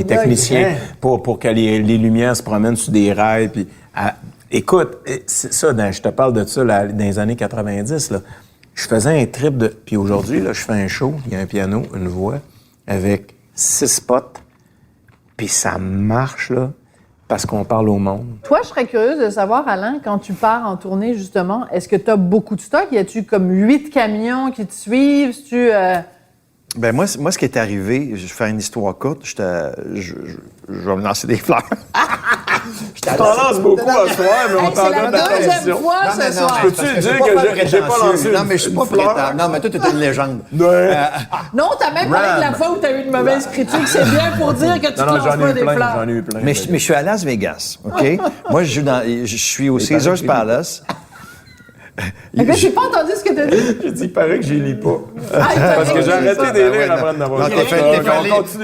techniciens pour que les lumières se promènent sur des rails. Puis, écoute, c'est ça, je te parle de ça là, dans les années 90, là. Je faisais un trip de... Puis aujourd'hui, là, je fais un show, il y a un piano, une voix, avec 6 potes, puis ça marche, là, parce qu'on parle au monde. Toi, je serais curieuse de savoir, Alain, quand tu pars en tournée, justement, est-ce que tu as beaucoup de stock? Y a-tu comme 8 camions qui te suivent? Tu Ben moi, ce qui est arrivé, je vais faire une histoire courte, je vais me lancer des fleurs. Je t'en lance beaucoup à soir, mais on c'est t'en la donne deuxième l'attention. fois ce soir. Peux-tu dire que j'ai pas lancé Non, mais je suis pas une fleur? prétend. Non, mais toi, t'es une légende. Non, t'as même parlé de la fois où t'as eu une mauvaise critique. C'est bien pour dire que tu te Non, lances j'en pas ai eu des plein, fleurs. j'en ai eu plein. Mais je suis à Las Vegas, OK? Moi, je suis au Caesars Palace. Mais j'ai pas entendu ce que t'as dit. J'ai dit, il paraît que j'y lis pas. Ah, il t'a Parce dit que j'ai ça. arrêté des lire après d'avoir Non, t'es fallé par les autres.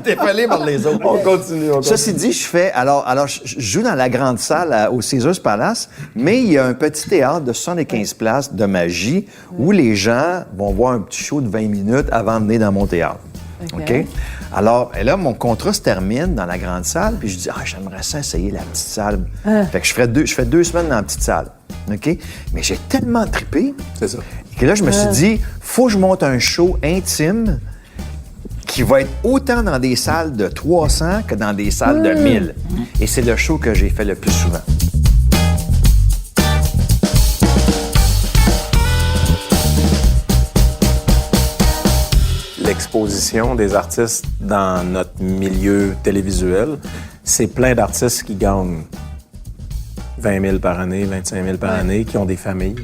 T'es fallé par les autres. On continue. Ceci dit, je joue dans la grande salle au Caesars Palace, mais il y a un petit théâtre de 75 places de magie où les gens vont voir un petit show de 20 minutes avant de venir dans mon théâtre. OK? Alors, et là, mon contrat se termine dans la grande salle, puis je dis, j'aimerais ça essayer la petite salle. Fait que je fais 2 semaines dans la petite salle. OK? Mais j'ai tellement trippé. C'est ça. Que là, je me suis dit, faut que je monte un show intime qui va être autant dans des salles de 300 que dans des salles de 1000. Et c'est le show que j'ai fait le plus souvent. L'exposition des artistes dans notre milieu télévisuel, c'est plein d'artistes qui gagnent 20 000 par année, 25 000 par année, qui ont des familles,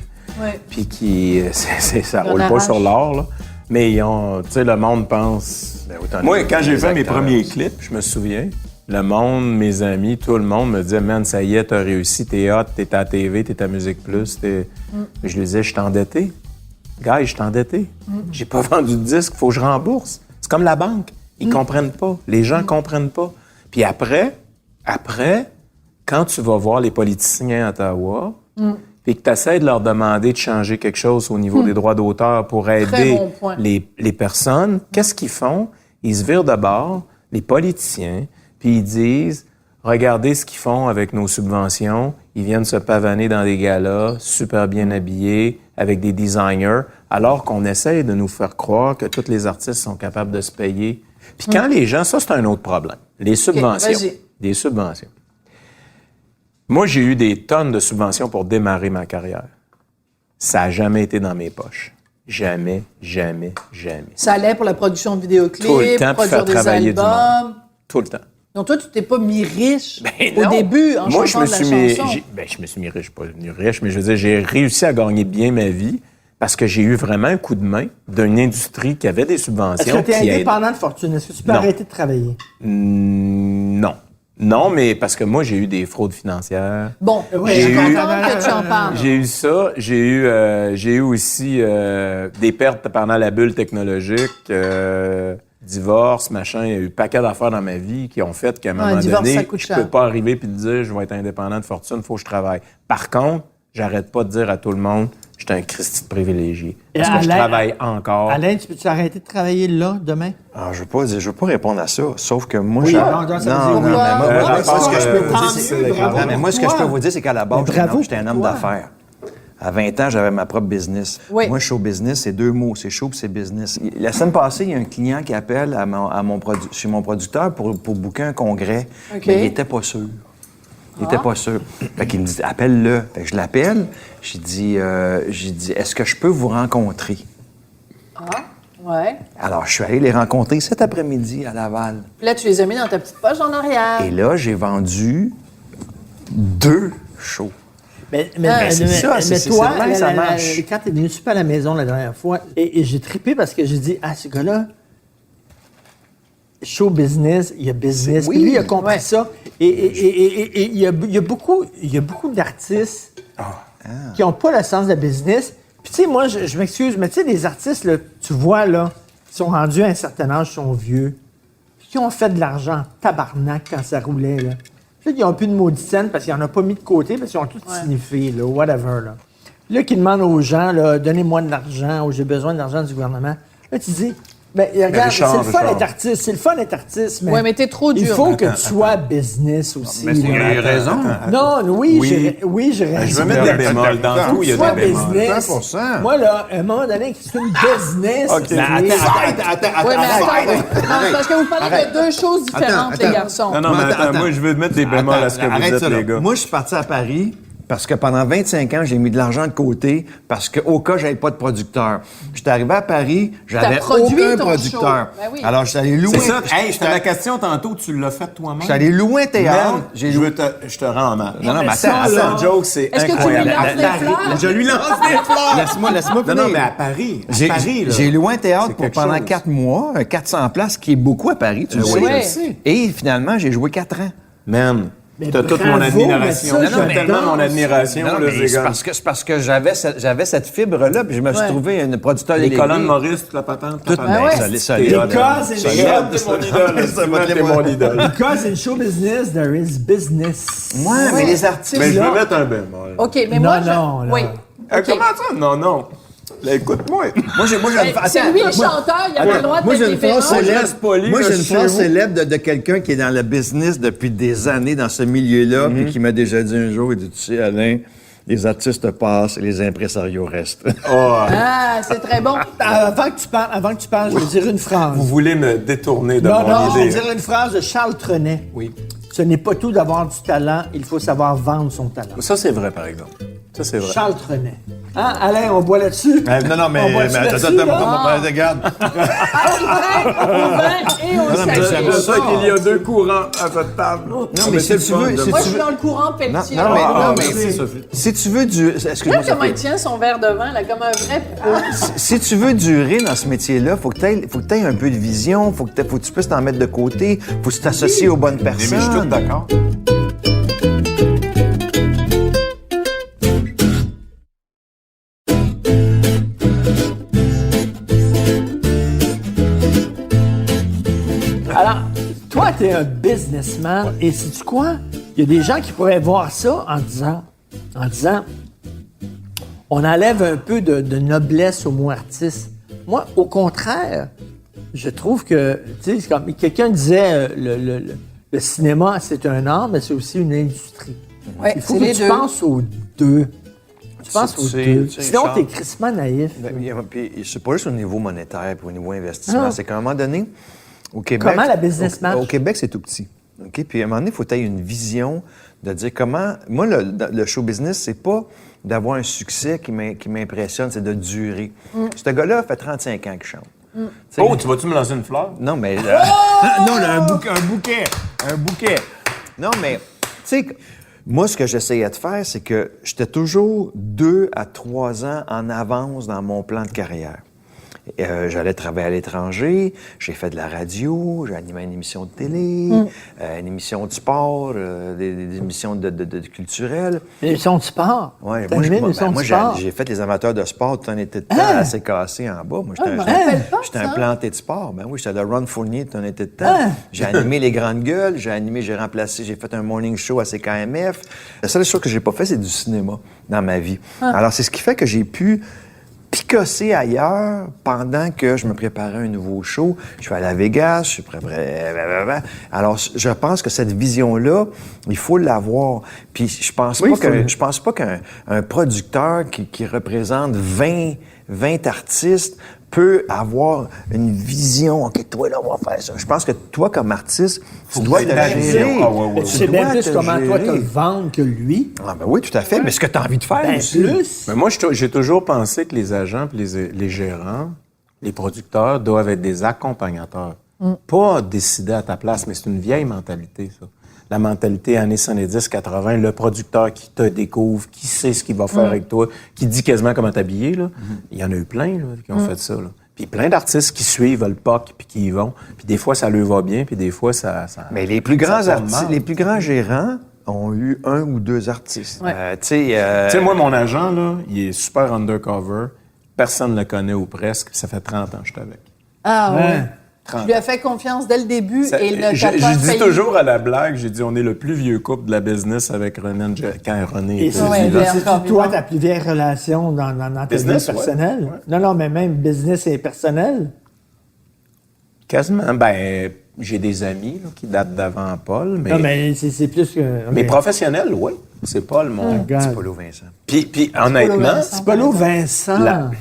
Ouais. puis qui... ça Ils en roule pas arrachent. sur l'or, là. Mais ils ont... Tu sais, le monde pense... Moi, quand j'ai fait mes premiers clips, je me souviens, le monde, mes amis, tout le monde me disait « Man, ça y est, t'as réussi, t'es hot, t'es à la TV, t'es à Musique Plus, t'es... Je lui disais « Je suis endetté. Gars, je suis endetté. J'ai pas vendu de disque, faut que je rembourse. » C'est comme la banque. Ils comprennent pas. Les gens comprennent pas. Puis après, quand tu vas voir les politiciens à Ottawa, puis que tu essaies de leur demander de changer quelque chose au niveau des droits d'auteur pour aider bon point. les personnes, qu'est-ce qu'ils font? Ils se virent de bord, les politiciens, puis ils disent « Regardez ce qu'ils font avec nos subventions. Ils viennent se pavaner dans des galas, super bien habillés, avec des designers, alors qu'on essaye de nous faire croire que tous les artistes sont capables de se payer. » Puis quand les gens... Ça, c'est un autre problème. Les subventions. vas-y. Des subventions. Moi, j'ai eu des tonnes de subventions pour démarrer ma carrière. Ça n'a jamais été dans mes poches. Jamais, jamais, jamais. Ça allait pour la production de Tout le vidéoclips, temps, pour produire faire des travailler du albums. monde. Tout le temps. Donc toi, tu t'es pas mis riche Non. au début en Moi, chantant de la chanson. je me suis mis riche, pas devenu riche, mais je veux dire, j'ai réussi à gagner bien ma vie parce que j'ai eu vraiment un coup de main d'une industrie qui avait des subventions. Est-ce que tu es qui aident. indépendant de fortune? Est-ce que tu peux Non. arrêter de travailler? Non. Non, mais parce que moi, j'ai eu des fraudes financières. Bon, Oui, je suis j'ai eu- contente que tu en parles. J'ai eu ça. J'ai eu aussi des pertes pendant la bulle technologique, divorce, machin. Il y a eu un paquet d'affaires dans ma vie qui ont fait qu'à un moment divorce, donné, ça coûte je cher. peux pas arriver puis te dire je vais être indépendant de fortune, il faut que je travaille. Par contre, j'arrête pas de dire à tout le monde je suis un Christy de privilégié. Parce que je Alain- travaille encore. Alain, tu peux-tu arrêter de travailler là, demain? Alors, je veux pas répondre à ça, sauf que moi, Oui, j'ai- non, ça veut dire- non, mais moi, Pourquoi? ce que je peux vous Tant dire, c'est... mieux, bravo Non, mais moi, ce que je peux vous dire, c'est qu'à la base, Mais bravo j'étais un homme pour toi. d'affaires. À 20 ans, j'avais ma propre business. Oui. Moi, show business, c'est deux mots. C'est show puis c'est business. La semaine passée, il y a un client qui appelle chez mon producteur pour booker un congrès. OK. Mais il était pas sûr. Il était pas sûr. Fait qu'il me dit, appelle-le. Fait que je l'appelle. J'ai dit, est-ce que je peux vous rencontrer? Ouais. Alors, je suis allé les rencontrer cet après-midi à Laval. Puis là, tu les as mis dans ta petite poche en arrière. Et là, j'ai vendu 2 shows. Mais c'est ça, c'est toi, de même que ça marche. quand tu es venu super à la maison la dernière fois, et j'ai trippé parce que j'ai dit, ah, ce gars-là, show business, il y a business. Oui. Puis lui, il a compris Ouais. ça. Et il y a beaucoup d'artistes qui n'ont pas le sens de business. Puis tu sais, moi, je m'excuse, mais tu sais, les artistes, là, tu vois, là, qui sont rendus à un certain âge, qui sont vieux, puis qui ont fait de l'argent en tabarnak quand ça roulait, là. Puis là, ils n'ont plus de maudite scène parce qu'ils n'en ont pas mis de côté, parce qu'ils ont tout signifié, là, whatever, là. Puis là, qui demandent aux gens, là, donnez-moi de l'argent, ou j'ai besoin de l'argent du gouvernement. Là, tu dis, ben, regarde, Richard, c'est le fun Richard. d'être artiste, c'est le fun d'être artiste, mais. Ouais, mais t'es trop dur. Il faut que tu sois business aussi. Mais c'est là. raison. Non, oui, Oui. j'ai raison. Je veux mettre des bémols. Dans tout, il y a Sois des bémols. business. 100%. Moi, là, à un moment donné, c'est une business. OK. c'est- Mais Ouais, mais attends, non, c'est parce que vous parlez de deux choses différentes, les garçons. Non, mais attends, moi, je veux mettre des bémols à ce que vous Arrête dites, ça, là. les gars. Moi, je suis parti à Paris parce que pendant 25 ans, j'ai mis de l'argent de côté parce qu'au cas, j'avais pas de producteur. J'étais arrivé à Paris, j'avais produit aucun ton producteur. show. Ben oui. Alors, je suis allé louer... C'est ça. Hey, je te la question tantôt, tu l'as fait toi-même. Je suis allé louer un théâtre. Man, J'ai je loué... te rends hommage. Non, mais ça, attends, là, Cette joke, c'est Est-ce que tu lui incroyable. lances des fleurs? Je lui lance des fleurs. Laisse-moi Non, finir. non, mais à Paris. À Paris, là. J'ai loué un théâtre C'est pour quelque pendant chose. 4 mois, 400 places, qui est beaucoup à Paris, tu le oui, sais. je le sais. Et finalement, j'ai joué 4 ans. Man, t'as toute bravo, mon admiration. mais ça, T'as tellement j'adore. mon admiration, Non, là, mais c'est Zégan. parce que j'avais cette fibre-là, puis je me suis Ouais. trouvé un producteur Les délégué. colonnes Maurice, toute la patente. Tout, Ben ouais. solide. Les gars, c'est les gars. T'es mon idole. T'es mon idole. Because in show business, there is business. Ouais, mais les artistes, Mais je là... veux mettre un bémol. OK, mais Non, moi, non, là. Oui. OK. Comment ça? Non, non. Là, écoute-moi. Moi, j'ai Ben, c'est lui le chanteur, il a pas le droit de Moi, mettre j'ai des une phrase bémols. célèbre. reste poli, Moi, là, j'ai une chez phrase vous. célèbre de quelqu'un qui est dans le business depuis des années dans ce milieu-là, puis qui m'a déjà dit un jour, il dit, tu sais, Alain, les artistes passent et les impresarios restent. Ah, c'est très bon. Avant que tu parles, je vais dire une phrase. Vous voulez me détourner de Non, mon je vais idée. dire une phrase de Charles Trenet. Oui. Ce n'est pas tout d'avoir du talent, il faut savoir vendre son talent. Ça, c'est vrai, par exemple. Ça, c'est vrai. Charles Trenet. Hein, Alain, on boit là-dessus? Non, mais... On boit-tu là-dessus, là? regarde. Au vin et au C'est salé. pour ça qu'il y a deux courants à cette table. Non, mais si tu veux... Moi, je suis dans le courant Pelletier. Non, mais- Ah, non, mais- merci, Sophie. Si tu veux du... Regarde Excuse-moi, comment il Sophie. tient son verre de vin, là, comme un vrai pro. Si tu veux durer dans ce métier-là, faut que tu aies un peu de vision, faut que tu puisses t'en mettre de côté, faut que tu t'associes aux bonnes Mais je suis tout personnes. d'accord. Alors, toi, tu es un businessman et sais-tu quoi? Il y a des gens qui pourraient voir ça en disant, on enlève un peu de noblesse au mot artiste. Moi, au contraire, je trouve que, tu sais, c'est comme quelqu'un disait, le cinéma, c'est un art, mais c'est aussi une industrie. Ouais, Il faut c'est que les tu deux. penses aux deux. Tu penses aux deux. tu sais, Sinon, Charles, t'es crissement naïf. Puis c'est pas juste au niveau monétaire puis au niveau investissement. Non. C'est qu'à un moment donné, au Québec... Comment la business marche? Au Québec, c'est tout petit. OK? Puis à un moment donné, il faut que tu aies une vision de dire comment... Moi, le show business, c'est pas d'avoir un succès qui m'impressionne, c'est de durer. Ce gars-là fait 35 ans qu'il chante. Tu sais, Oh, tu vas-tu me lancer une fleur? Non, mais... non, là, un bouquet. Non, mais, tu sais, moi, ce que j'essayais de faire, c'est que j'étais toujours 2 à 3 ans en avance dans mon plan de carrière. J'allais travailler à l'étranger, j'ai fait de la radio, j'ai animé une émission de télé, une émission de sport, des émissions de culturelles. L'émission de sport. Ouais, T'as animé l'émission de sport. j'ai fait les amateurs de sport tout un été de temps assez cassé en bas. Moi, j'étais un planté de sport. Ben oui, j'étais le Ron Fournier tout un été de temps. J'ai animé les grandes gueules, j'ai remplacé, j'ai fait un morning show à CKMF. La seule chose que j'ai pas fait, c'est du cinéma dans ma vie. Alors, c'est ce qui fait que j'ai pu picosser ailleurs pendant que je me préparais un nouveau show. Je suis allé à Vegas, je suis prêt. Alors, je pense que cette vision-là, il faut l'avoir. Puis je pense pas qu'un producteur qui représente 20 artistes peut avoir une vision. OK, toi, là, on va faire ça. Je pense que toi, comme artiste, tu dois te gérer. Tu sais bien plus comment toi te vendre que lui. Ah, ben oui, tout à fait. Mais ce que tu as envie de faire aussi. Plus. Mais moi, j'ai toujours pensé que les agents, puis les gérants, les producteurs doivent être des accompagnateurs. Pas décider à ta place, mais c'est une vieille mentalité, ça. La mentalité années 70-80, le producteur qui te découvre, qui sait ce qu'il va faire avec toi, qui dit quasiment comment t'habiller, là. Il y en a eu plein là, qui ont fait ça. Là. Puis plein d'artistes qui suivent le POC puis qui y vont. Puis des fois, ça leur va bien, puis des fois, ça Mais les plus grands ça tombe artistes, mal. les plus grands gérants ont eu 1 ou 2 artistes. Ouais. Tu sais, moi, mon agent, là, il est super undercover. Personne ne le connaît ou presque. Ça fait 30 ans que je suis avec. Ah ouais. Ouais. Je lui ai fait confiance dès le début Ça- et il ne je t'a pas dis failli. toujours à la blague, j'ai dit, on est le plus vieux couple de la business avec René quand René Et était c'est Ouais, vivant. bien. encore toi vivant. ta plus vieille relation dans ta Business, vie personnelle? ouais. Non, mais même business et personnel. Quasiment. Ben, j'ai des amis là, qui datent d'avant Paul, mais, Non, mais c'est plus que... mais ok. professionnels, oui. C'est Paul, mon... Regarde. C'est Paulo Vincent. Puis honnêtement, Vincent. Paulo Vincent. La-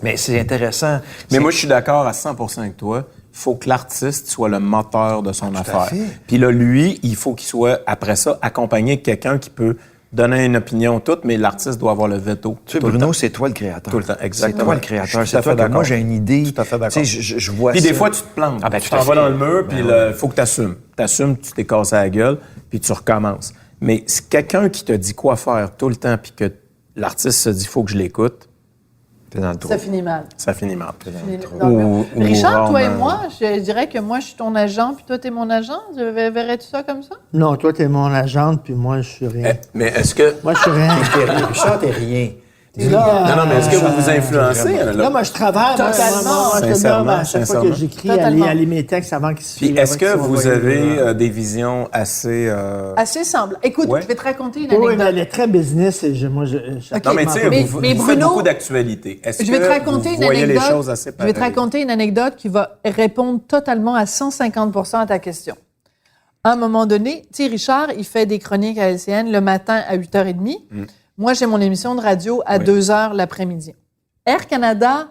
Mais c'est intéressant. mais moi, je suis d'accord à 100% avec toi. Il faut que l'artiste soit le moteur de son à affaire. fait. Puis là, lui, il faut qu'il soit, après ça, accompagné de quelqu'un qui peut donner une opinion toute, mais l'artiste doit avoir le veto. Tu sais, tout le Bruno, temps. c'est toi le créateur. Tout le temps, exactement. C'est toi le Je suis créateur. tout C'est à toi fait que moi, d'accord. j'ai une idée. Tout à fait d'accord. Tu sais, je vois Puis ça. des fois, tu te plantes. Ah, ben, tu tout à t'en vas fait. dans le mur, puis Ben il faut que tu assumes. Tu assumes, tu t'es cassé la gueule, puis tu recommences. Mais c'est quelqu'un qui te dit quoi faire tout le temps, puis que l'artiste se dit, faut que je l'écoute, T'es dans le trou. Ça finit mal. ça finit mal. Non, mais- Ou Richard, toi et rarement. moi, je dirais que moi, je suis ton agent, puis toi, t'es mon agent. Verrais-tu ça comme ça? Non, toi, t'es mon agente, puis moi, je suis rien. Mais est-ce que... Moi, je suis rien. Richard, t'es rien. Non, mais est-ce que vous vous influencez? hein, là? Là, moi, je travaille. Totalement. Moi, je te Sincèrement, donne à chaque fois que sincèrement. j'écris, Totalement. aller mes textes avant qu'ils se Puis filent, est-ce avant que qu'ils soient vous envoyés. avez des visions assez... Assez simple. Écoute, Ouais. je vais te raconter une Oui, mais anecdote. elle est très business et moi, je Ok. Non, mais tu sais, Mais- vous, mais vous faites Bruno, beaucoup d'actualité. Est-ce Je vais te que raconter vous une voyez anecdote. les choses assez Je vais te pareilles? raconter une anecdote qui va répondre totalement à 150% à ta question. À un moment donné, tu sais, Richard, il fait des chroniques à LCN le matin à 8h30. Moi, j'ai mon émission de radio à 2h l'après-midi. Air Canada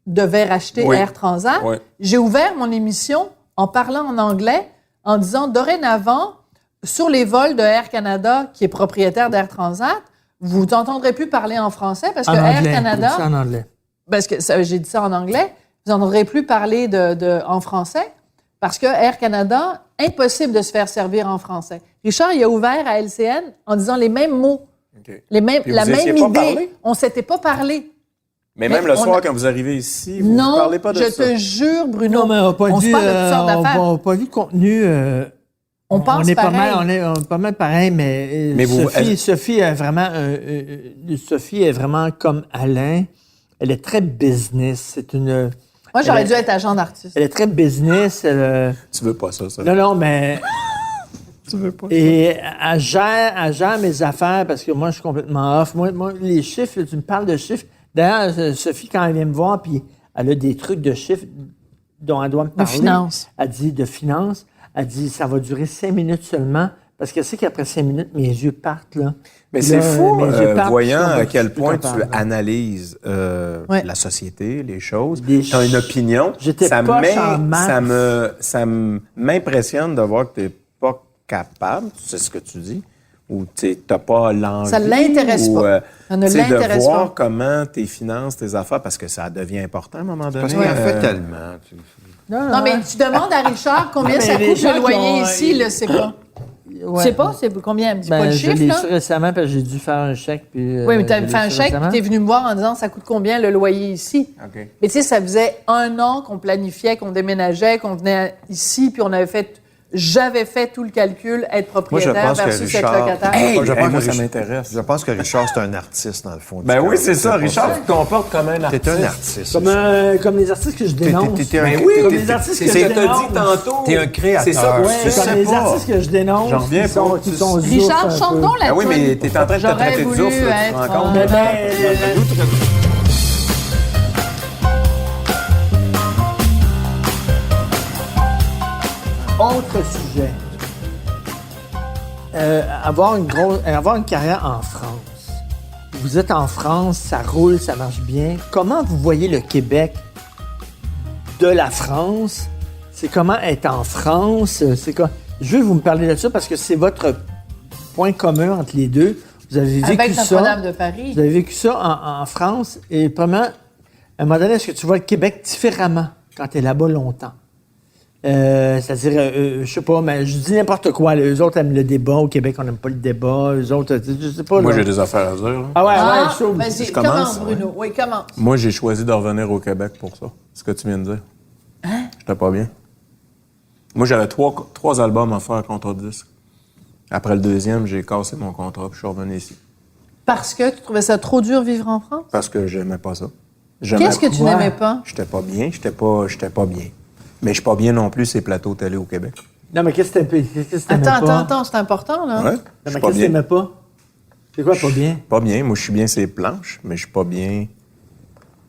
devait racheter Oui. Air Transat. Oui. J'ai ouvert mon émission en parlant en anglais, en disant dorénavant, sur les vols de Air Canada, qui est propriétaire d'Air Transat, vous n'entendrez plus parler en français parce que En Air anglais. Canada, C'est en anglais. parce que j'ai dit ça en anglais, vous n'entendrez plus parler en français parce que Air Canada, impossible de se faire servir en français. Richard, il a ouvert à LCN en disant les mêmes mots, OK. les mêmes, Puis la vous même étiez idée. pas parlé? On s'était pas parlé. Mais Mais même le on soir, a- quand vous arrivez ici, vous ne Non, parlez pas de je ça. te jure, Bruno. Non, mais on n'a pas on vu, se parle de toutes sortes d'affaires. on n'a pas vu le contenu. On pense est pas pareil. mal, on est pas mal pareil, mais, Mais vous- Sophie est vraiment, Sophie est vraiment comme Alain. Elle est très business. C'est une. Moi, j'aurais elle dû est- être agent d'artiste. Elle est très business. Tu veux pas ça. Non, mais. Tu veux pas Et elle gère mes affaires parce que moi, je suis complètement off. Moi les chiffres, là, tu me parles de chiffres. D'ailleurs, Sophie, quand elle vient me voir, puis Elle a des trucs de chiffres dont elle doit me parler. finance. Elle dit de finance. Elle dit ça va durer 5 minutes seulement. Parce qu'elle sait qu'après 5 minutes, mes yeux partent. Là. Mais Puis c'est là, fou, mes yeux partent, voyant puis je à suis quel plus point tu capable. analyses Ouais. la société, les choses. Des Tu as une opinion. J'étais ça poche en maths. m'impressionne de voir que tu n'es pas capable, tu sais ce que tu dis, ou tu n'as pas l'envie. Ça l'intéresse ou, pas. Ça ne tu sais, l'intéresse de voir pas. comment tes finances, tes affaires, parce que ça devient important à un moment donné. Parce qu'elle fait tellement. Non, mais tu demandes à Richard combien Mais ça les coûte gens le qui loyer ont- ici, là, c'est pas. Ouais. Tu sais pas, c'est combien? Dis pas Ben, le je chiffre, l'ai là. su récemment parce que j'ai dû faire un chèque. Puis, Oui, mais tu je as l'ai fait un su chèque, puis récemment. tu es venu me voir en disant ça coûte combien le loyer ici. OK. Mais tu sais, ça faisait 1 an qu'on planifiait, qu'on déménageait, qu'on venait ici, puis j'avais fait tout le calcul, être propriétaire pense que versus être Richard- locataire. Hey, Moi, je pense moi, que ça Richard- m'intéresse. Je pense que Richard, c'est un artiste, dans le fond. Ben oui, c'est ça. pas Richard, tu te comportes comme un artiste. T'es un artiste. Comme les artistes que je dénonce. T'es un- Ben oui, Comme les artistes que c'est je ce que t'as dénonce. dit tantôt. T'es un créateur. C'est ça. Ouais, Je sais comme les pas. artistes que je dénonce. J'en reviens qui sont- pas. qui sont Richard, zoufs un chante peu. donc la Ben oui, toune. mais t'es en train de te J'aurais traiter de voulu ours, là, tu te être, rends compte? Mais ben, autre sujet. Avoir une carrière en France. Vous êtes en France, ça roule, ça marche bien. Comment vous voyez le Québec de la France? C'est comment être en France? C'est quoi? Je veux que vous me parler de ça parce que c'est votre point commun entre les deux. Vous avez vécu Avec ça. Notre-Dame de Paris. Vous avez vécu ça en France. Et premièrement, à un moment donné, est-ce que tu vois le Québec différemment quand tu es là-bas longtemps? C'est-à-dire, je sais pas, mais je dis n'importe quoi. Là. Eux autres aiment le débat. Au Québec, on n'aime pas le débat. Eux autres, je sais pas. Moi, là. j'ai des affaires à dire. là. Ah ouais, Ah, ouais, chaud. vas-y, Je commence, commence, Bruno. Oui, commence. Moi, j'ai choisi de revenir au Québec pour ça. C'est ce que tu viens de dire. Hein? J'étais pas bien. Moi, j'avais trois albums à faire contre 10. Après le deuxième, j'ai cassé mon contrat puis je suis revenu ici. Parce que tu trouvais ça trop dur vivre en France? Parce que j'aimais pas ça. Qu'est-ce que tu Ouais. n'aimais pas? J'étais pas bien, j'étais pas bien. Mais je suis pas bien non plus ces plateaux télé au Québec. Non, mais qu'est-ce que t'aimais pas? Attends, c'est important, là. Ouais? Non, Je mais suis pas qu'est-ce que bien. t'aimais pas? C'est quoi pas bien? Pas bien. Moi, je suis bien ces planches, mais je suis pas bien.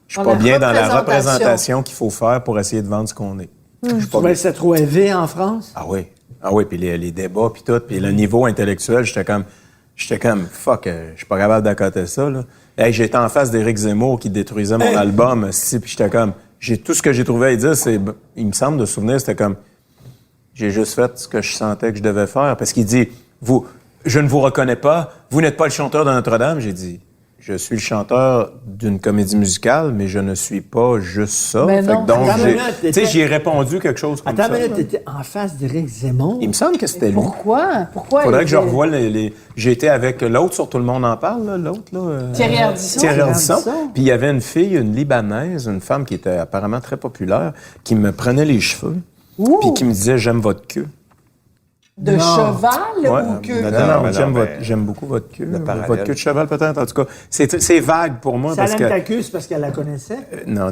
Je suis Dans pas la bien dans la représentation. représentation qu'il faut faire pour essayer de vendre ce qu'on est. Je suis Tu pas trouvais bien. que c'était trop élevé en France? Ah oui. Ah oui, puis les débats, puis tout. Puis le niveau intellectuel, j'étais comme, fuck, je suis pas capable d'accoter ça, là. Hey, j'étais en face d'Éric Zemmour qui détruisait mon album, si, puis j'étais comme, tout ce que j'ai trouvé à dire, il me semble de souvenir, c'était comme, j'ai juste fait ce que je sentais que je devais faire. Parce qu'il dit, je ne vous reconnais pas, vous n'êtes pas le chanteur de Notre-Dame. J'ai dit, je suis le chanteur d'une comédie musicale, mais je ne suis pas juste ça. Mais non. donc, Attends, j'ai, mais là, tu sais, j'ai répondu quelque chose comme Attends, ça. mais là, là. t'étais en face d'Éric Zemmour. Il me semble que c'était lui. Pourquoi? Pourquoi? Faudrait il que je était- revoie les... J'ai été avec l'autre sur Tout le monde en parle, là, l'autre, là. Thierry Ardisson. Thierry Ardisson. Ardisson. Puis il y avait une fille, une Libanaise, une femme qui était apparemment très populaire, qui me prenait les cheveux, puis qui me disait « J'aime votre queue De cheval Ouais, ou que... non, mais j'aime, non, mais- j'aime beaucoup votre queue. parallèle. Votre queue de cheval, peut-être, en tout cas. C'est vague pour moi, Si parce elle que... aime ta queue, c'est parce qu'elle la connaissait. Non.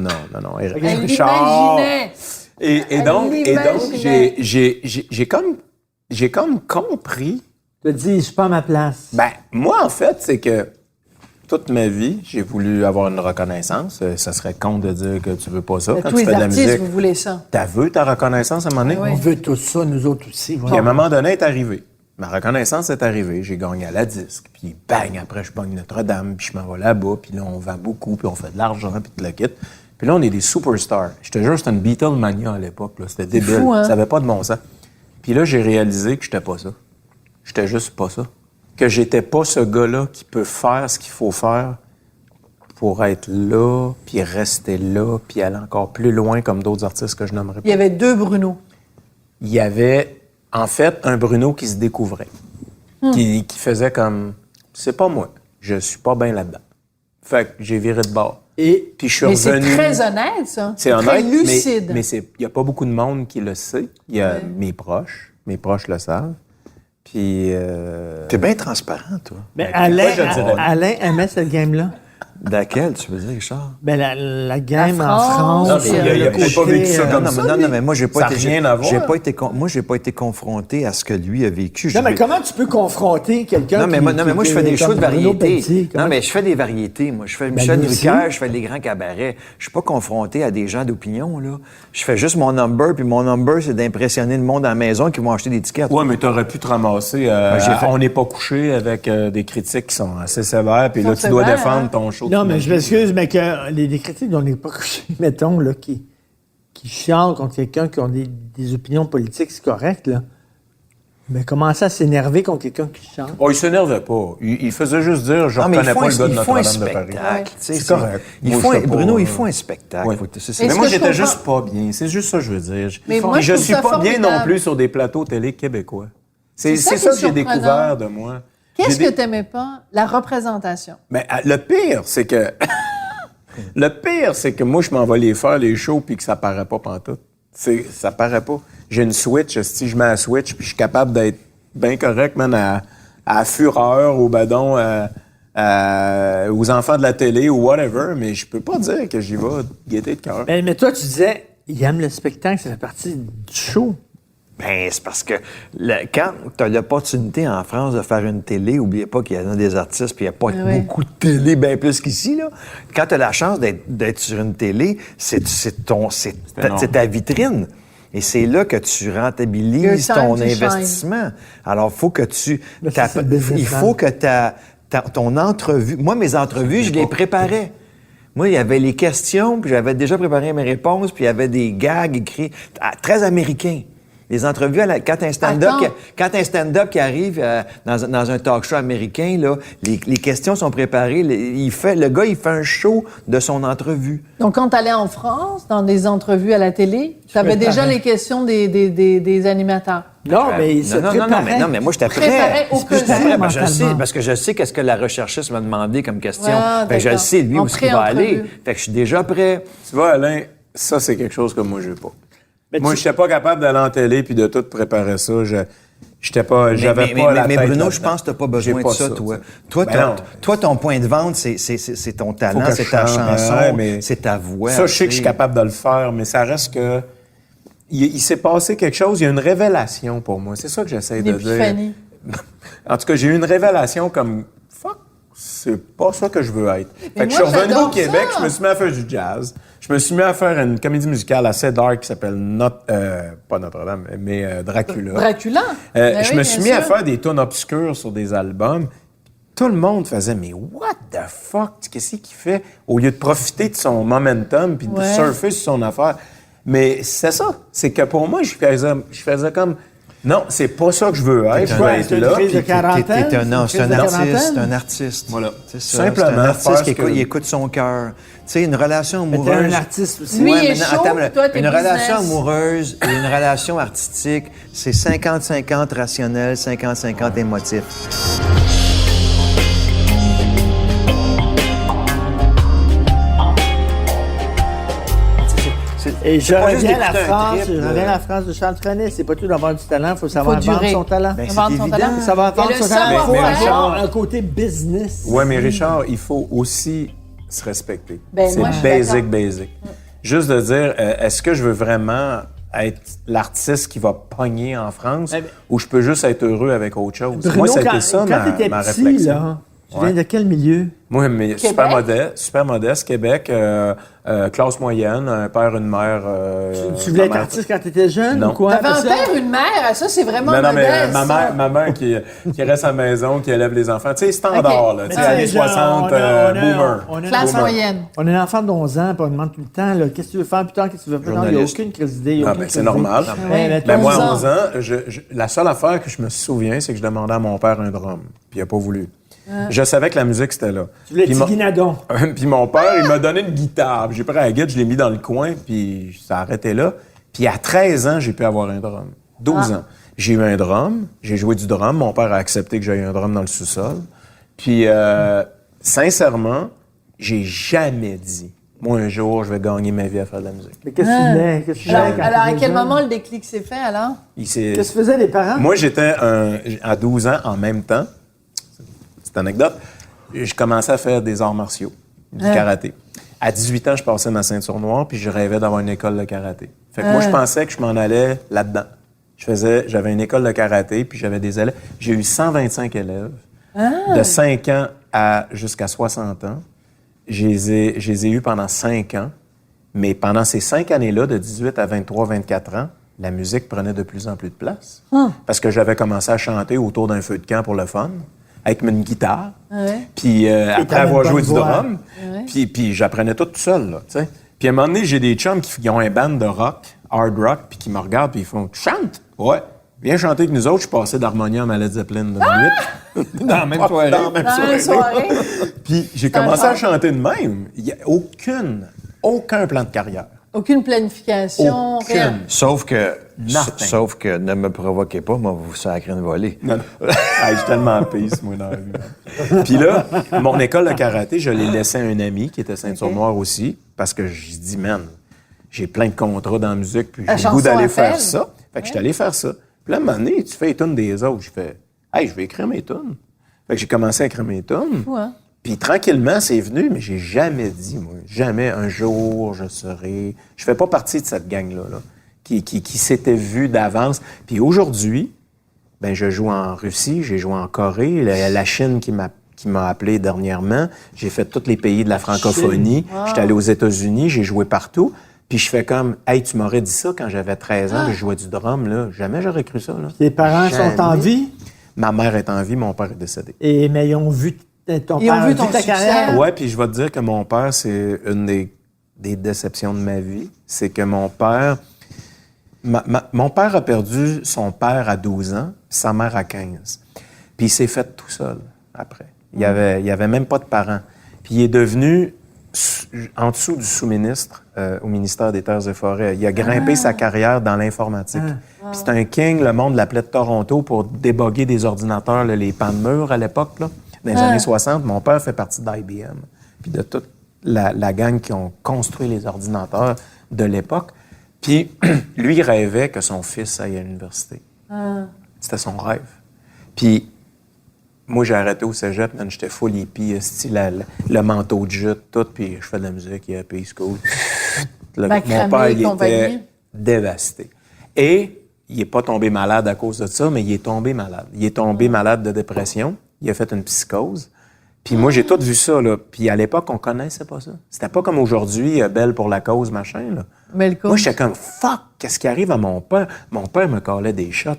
Elle Richard. l'imaginait. Et Elle donc, l'imaginait. j'ai comme compris... Tu te dis, je suis pas à ma place. Ben, moi, en fait, c'est que toute ma vie, j'ai voulu avoir une reconnaissance. Ça serait con de dire que tu veux pas ça. Quand Tous tu fais les de la artistes, musique, vous voulez ça. t'as vu ta reconnaissance à un moment donné? Oui. On veut tout ça, nous autres aussi. Puis à un moment donné, elle est arrivée. Ma reconnaissance est arrivée. J'ai gagné à la disque. Puis bang, après, je gagne Notre-Dame. Puis je m'en vais là-bas. Puis là, on vend beaucoup. Puis on fait de l'argent. Puis tout le kit. Puis là, on est des superstars. Je te jure, c'était une Beatlemania à l'époque. Là. C'était débile. fou, hein? Ça avait pas de bon sens. Puis là, j'ai réalisé que j'étais pas ça. J'étais juste pas ça. Que j'étais pas ce gars-là qui peut faire ce qu'il faut faire pour être là, puis rester là, puis aller encore plus loin comme d'autres artistes que je nommerais pas. Il y avait 2 Bruno. Il y avait, en fait, un Bruno qui se découvrait, qui faisait comme, c'est pas moi, je suis pas bien là-dedans. Fait que j'ai viré de bord. Et Puis je suis Mais c'est revenu... très honnête, ça. C'est très honnête, lucide. mais il n'y a pas beaucoup de monde qui le sait. Il y a mes proches le savent. Puis... T'es bien transparent, toi. mais pourquoi je le dirais? Alain aimait cette game-là. Laquelle, tu veux dire, Richard? Ben, la game La en France. France. Non, mais il a le pas vécu ça côté, comme Non, ça, non, lui. mais moi, j'ai Ça pas a été. rien à voir. Moi, j'ai pas été confronté à ce que lui a vécu. Non, mais comment tu peux confronter quelqu'un Non, mais moi, je fais des shows de variétés. Non, Non, mais je fais des variétés. Moi, je fais Ben, Michel lui aussi. Drucker, je fais des grands cabarets. Je suis pas confronté à des gens d'opinion, là. Je fais juste mon number, puis mon number, c'est d'impressionner le monde à la maison qui vont acheter des tickets. Ouais, mais t'aurais pu te ramasser. j'ai fait- On n'est pas couché avec des critiques qui sont assez sévères, puis là, tu C'est dois sévère, défendre hein? ton show. Non, mais je m'excuse, mais que les critiques dont on n'est pas couché, mettons, là, qui chialent contre quelqu'un qui a des opinions politiques, c'est correct, là. Mais commencer à s'énerver contre quelqu'un qui chante. Oh, il s'énervait pas. Il faisait juste dire, je Non, mais reconnais pas le gars de ils font un Notre-Dame de Paris. spectacle. tu sais, C'est correct. Ils Moi, font, je sais pas, Bruno, ils font un spectacle. Ouais. C'est Et Mais ce moi, que je j'étais comprends- juste pas bien. C'est juste ça que je veux dire. Mais moi, Puis je je trouve suis ça pas bien non formidable. plus sur des plateaux télé québécois. C'est ça ça qui que j'ai est surprenant. découvert de moi. Qu'est-ce J'ai que t'aimais pas? La représentation. Mais le pire, c'est que... le pire, c'est que moi, je m'en vais les faire, les shows, puis que ça paraît pas pantoute. Ça paraît pas. J'ai une Switch, si je mets la Switch, puis je suis capable d'être bien correct, man, à Fureur, au Badon, aux enfants de la télé ou whatever, mais je peux pas dire que j'y vais gaieté de cœur. Mais toi, tu disais, il aime le spectacle, ça fait partie du show. Ben, c'est parce que quand tu as l'opportunité en France de faire une télé, oubliez pas qu'il y en a des artistes, puis il n'y a pas oui. beaucoup de télé, bien plus qu'ici, là. Quand tu as la chance d'être sur une télé, c'est ta vitrine. Et c'est là que tu rentabilises Your time ton to shine. investissement. Alors, faut que Mais ça, c'est le business il faut que ton entrevue... Moi, mes entrevues, je les préparais. Moi, il y avait les questions, puis j'avais déjà préparé mes réponses, puis il y avait des gags écrits très américains. Les entrevues, quand un stand-up qui arrive dans un talk show américain, là, les questions sont préparées. Le gars, il fait un show de son entrevue. Donc, quand t'allais en France, dans des entrevues à la télé, t'avais préparais. déjà les questions des animateurs. Non, mais il se préparait. Non, mais moi, j'étais prêt. Préparait au J'étais cas où. prêt. Je sais, mentalement. parce que je sais qu'est-ce que la recherchiste m'a demandé comme question. Ah, Fait que je d'accord. le sais, lui, En où est-ce qu'il va pré-entrevue. aller. Fait que je suis déjà prêt. Tu vois, Alain, ça, c'est quelque chose que moi, je veux pas. Mais Moi, tu- je n'étais pas capable d'aller en télé puis de tout préparer ça. J'avais pas la mais tête Bruno, là-dedans. je pense que tu n'as pas J'ai besoin pas de ça, ça, toi. tu sais. Toi, ton point de vente, c'est ton Faut talent, que c'est je ta chante, chanson, ouais, mais c'est ta voix. Ça, je sais que je suis tu sais. capable de le faire, mais ça reste que... Il s'est passé quelque chose, il y a une révélation pour moi. C'est ça que j'essaie de dire. L'épiphanie. En tout cas, j'ai eu une révélation comme... Fuck, c'est pas ça que je veux être. Fait que je moi, suis revenu au j'adore Québec, ça. je me suis mis à faire du jazz. Je me suis mis à faire une comédie musicale assez dark qui s'appelle pas Notre-Dame, mais Dracula. Dracula. Ben Je oui, me bien suis mis à sûr. faire des tunes obscures sur des albums. Tout le monde faisait, mais what the fuck? Qu'est-ce qu'il fait? Au lieu de profiter de son momentum puis de Ouais. surfer sur son affaire. Mais c'est ça. C'est que pour moi, je faisais comme, non, c'est pas ça que je veux être. Je veux Ouais, être c'est une là. crise de puis- quarantaine. C'est un Crise de artiste, quarantaine. un artiste. Voilà. C'est ça. Simplement, C'est un artiste faire qui ce que- il écoute son cœur. Tu sais, une relation Mais amoureuse. t'es un artiste aussi. Lui, Ouais, il est mais non, chaud, attends, puis toi, t'es une relation business. amoureuse et une relation artistique, c'est 50-50 rationnel, 50-50 émotif. Et je pas juste reviens à la d'écouter un France, trip, je là. reviens à la France de Charles Trenet. C'est pas tout d'avoir du talent, il faut savoir vendre durer. son talent. Ben, Vendre c'est son évident. talent. Ça va vendre Et le son talent. Il faut savoir-faire. avoir un côté business. Ouais, mais Richard, il faut aussi se respecter. Ben, c'est moi, je suis basic, d'accord. basic. Juste de dire, est-ce que je veux vraiment être l'artiste qui va pogner en France Eh ben- ou je peux juste être heureux avec autre chose? Bruno, Moi, c'était quand ça quand ma, t'étais ma petit, réflexion. là, tu Ouais. viens de quel milieu? Moi, mais super modeste, Québec, classe moyenne, un père, une mère. Tu voulais être ma mère- artiste quand t'étais jeune Non. ou quoi? T'avais un Parce que- père, une mère, ça, c'est vraiment Non, non, mais modeste. ma mère qui reste à la maison, qui élève les enfants. Tu sais, standard, Ok. là. Tu Mais sais, tu sais, années genre, 60, on a- boomer. on a- Classe Boomer. moyenne. On a un enfant de 11 ans, puis on demande tout le temps, là, qu'est-ce que tu veux faire plus tard, qu'est-ce que tu veux faire? Non, il n'y a Journaliste. aucune crise d'idée. il y a Ah, aucune ben, c'est crise d'idée. normal. Ouais, mais Ben, toi, moi, à 11 11 ans, la seule affaire que je me souviens, c'est que je demandais à mon père un drum. Puis il n'a pas voulu. Je savais que la musique, c'était là. tu voulais Puis Tigui Nadon. Puis mon père, il m'a donné une guitare. Puis j'ai pris la guitare, je l'ai mis dans le coin, puis ça a arrêté là. Puis à 13 ans, j'ai pu avoir un drum. 12 ans. J'ai eu un drum, j'ai joué du drum. Mon père a accepté que j'aie un drum dans le sous-sol. Puis, sincèrement, j'ai jamais dit, moi, un jour, je vais gagner ma vie à faire de la musique. Mais qu'est-ce que tu voulais? Qu'est-ce que tu voulais quand Alors, à t'étais quel jeune? moment le déclic s'est fait, alors? Qu'est-ce que faisaient les parents? Moi, j'étais à 12 ans en même temps. Petite anecdote. Je commençais à faire des arts martiaux. du karaté. À 18 ans, je passais ma ceinture noire, puis je rêvais d'avoir une école de karaté. Fait que moi, je pensais que je m'en allais là-dedans. J'avais une école de karaté, puis j'avais des élèves. J'ai eu 125 élèves, de 5 ans jusqu'à 60 ans. Je les ai eus pendant 5 ans. Mais pendant ces 5 années-là, de 18 à 23, 24 ans, la musique prenait de plus en plus de place. Parce que j'avais commencé à chanter autour d'un feu de camp pour le fun, avec une guitare. Puis après avoir joué du drum, puis j'apprenais tout seul, là, tu sais. Puis à un moment donné, j'ai des chums qui ont un band de rock, hard rock, puis qui me regardent, puis ils font « Tu chantes? » « Ouais. Viens chanter avec nous autres. » Je suis passé d'harmonium à Led Zeppelin de minute. Dans la même soirée. Dans la soirée. Puis j'ai commencé à chanter de même. Il n'y a aucun plan de carrière. Aucune planification, rien. Sauf que Nothing. ne me provoquez pas, moi, vous sacrez une volée. Non. Hey, je suis tellement pisse, moi, dans la vie. Puis là, mon école de karaté, je l'ai laissé à un ami qui était ceinture noire aussi, parce que j'ai dit, man, j'ai plein de contrats dans la musique, puis j'ai le goût d'aller faire ça. Fait que je suis allé faire ça. Puis là, à un moment donné, tu fais les tunes des autres. Je fais, hey, je vais écrire mes tunes. Fait que j'ai commencé à écrire mes tunes. Ouais. Puis tranquillement, c'est venu, mais j'ai jamais dit, moi, jamais un jour je serai... Je fais pas partie de cette gang-là, là, qui s'était vue d'avance. Puis aujourd'hui, ben je joue en Russie, j'ai joué en Corée, la Chine qui m'a appelé dernièrement. J'ai fait tous les pays de la francophonie. Wow. J'étais allé aux États-Unis, j'ai joué partout. Puis je fais comme, hey, tu m'aurais dit ça quand j'avais 13 ans, que je jouais du drum, là. Jamais j'aurais cru ça, là. Tes parents sont en vie? Ma mère est en vie, mon père est décédé. Mais ils ont vu ton Ils ont père vu a ton ta succès. carrière? Ouais, puis je vais te dire que mon père, c'est une des déceptions de ma vie. C'est que mon père... mon père a perdu son père à 12 ans, sa mère à 15. Puis il s'est fait tout seul après. Il y avait même pas de parents. Puis il est devenu en dessous du sous-ministre au ministère des Terres et Forêts. Il a grimpé sa carrière dans l'informatique. Puis c'est un king, le monde l'appelait de Toronto pour déboguer des ordinateurs, là, les pans de mur à l'époque, là, dans les années 60. Mon père fait partie d'IBM, puis de toute la gang qui ont construit les ordinateurs de l'époque. Puis lui, il rêvait que son fils aille à l'université. C'était son rêve. Puis moi, j'ai arrêté au cégep, man, j'étais full hippie, style le manteau de jute, tout, puis je fais de la musique, il y a Pays School. Mon père, il était dévasté. Et il n'est pas tombé malade à cause de ça, mais il est tombé malade. Il est tombé malade de dépression, il a fait une psychose. Puis moi, j'ai tout vu ça, là. Puis à l'époque, on connaissait pas ça. C'était pas comme aujourd'hui, belle pour la cause, machin, là. Mais moi, j'étais comme, fuck, qu'est-ce qui arrive à mon père? Mon père me collait des shots...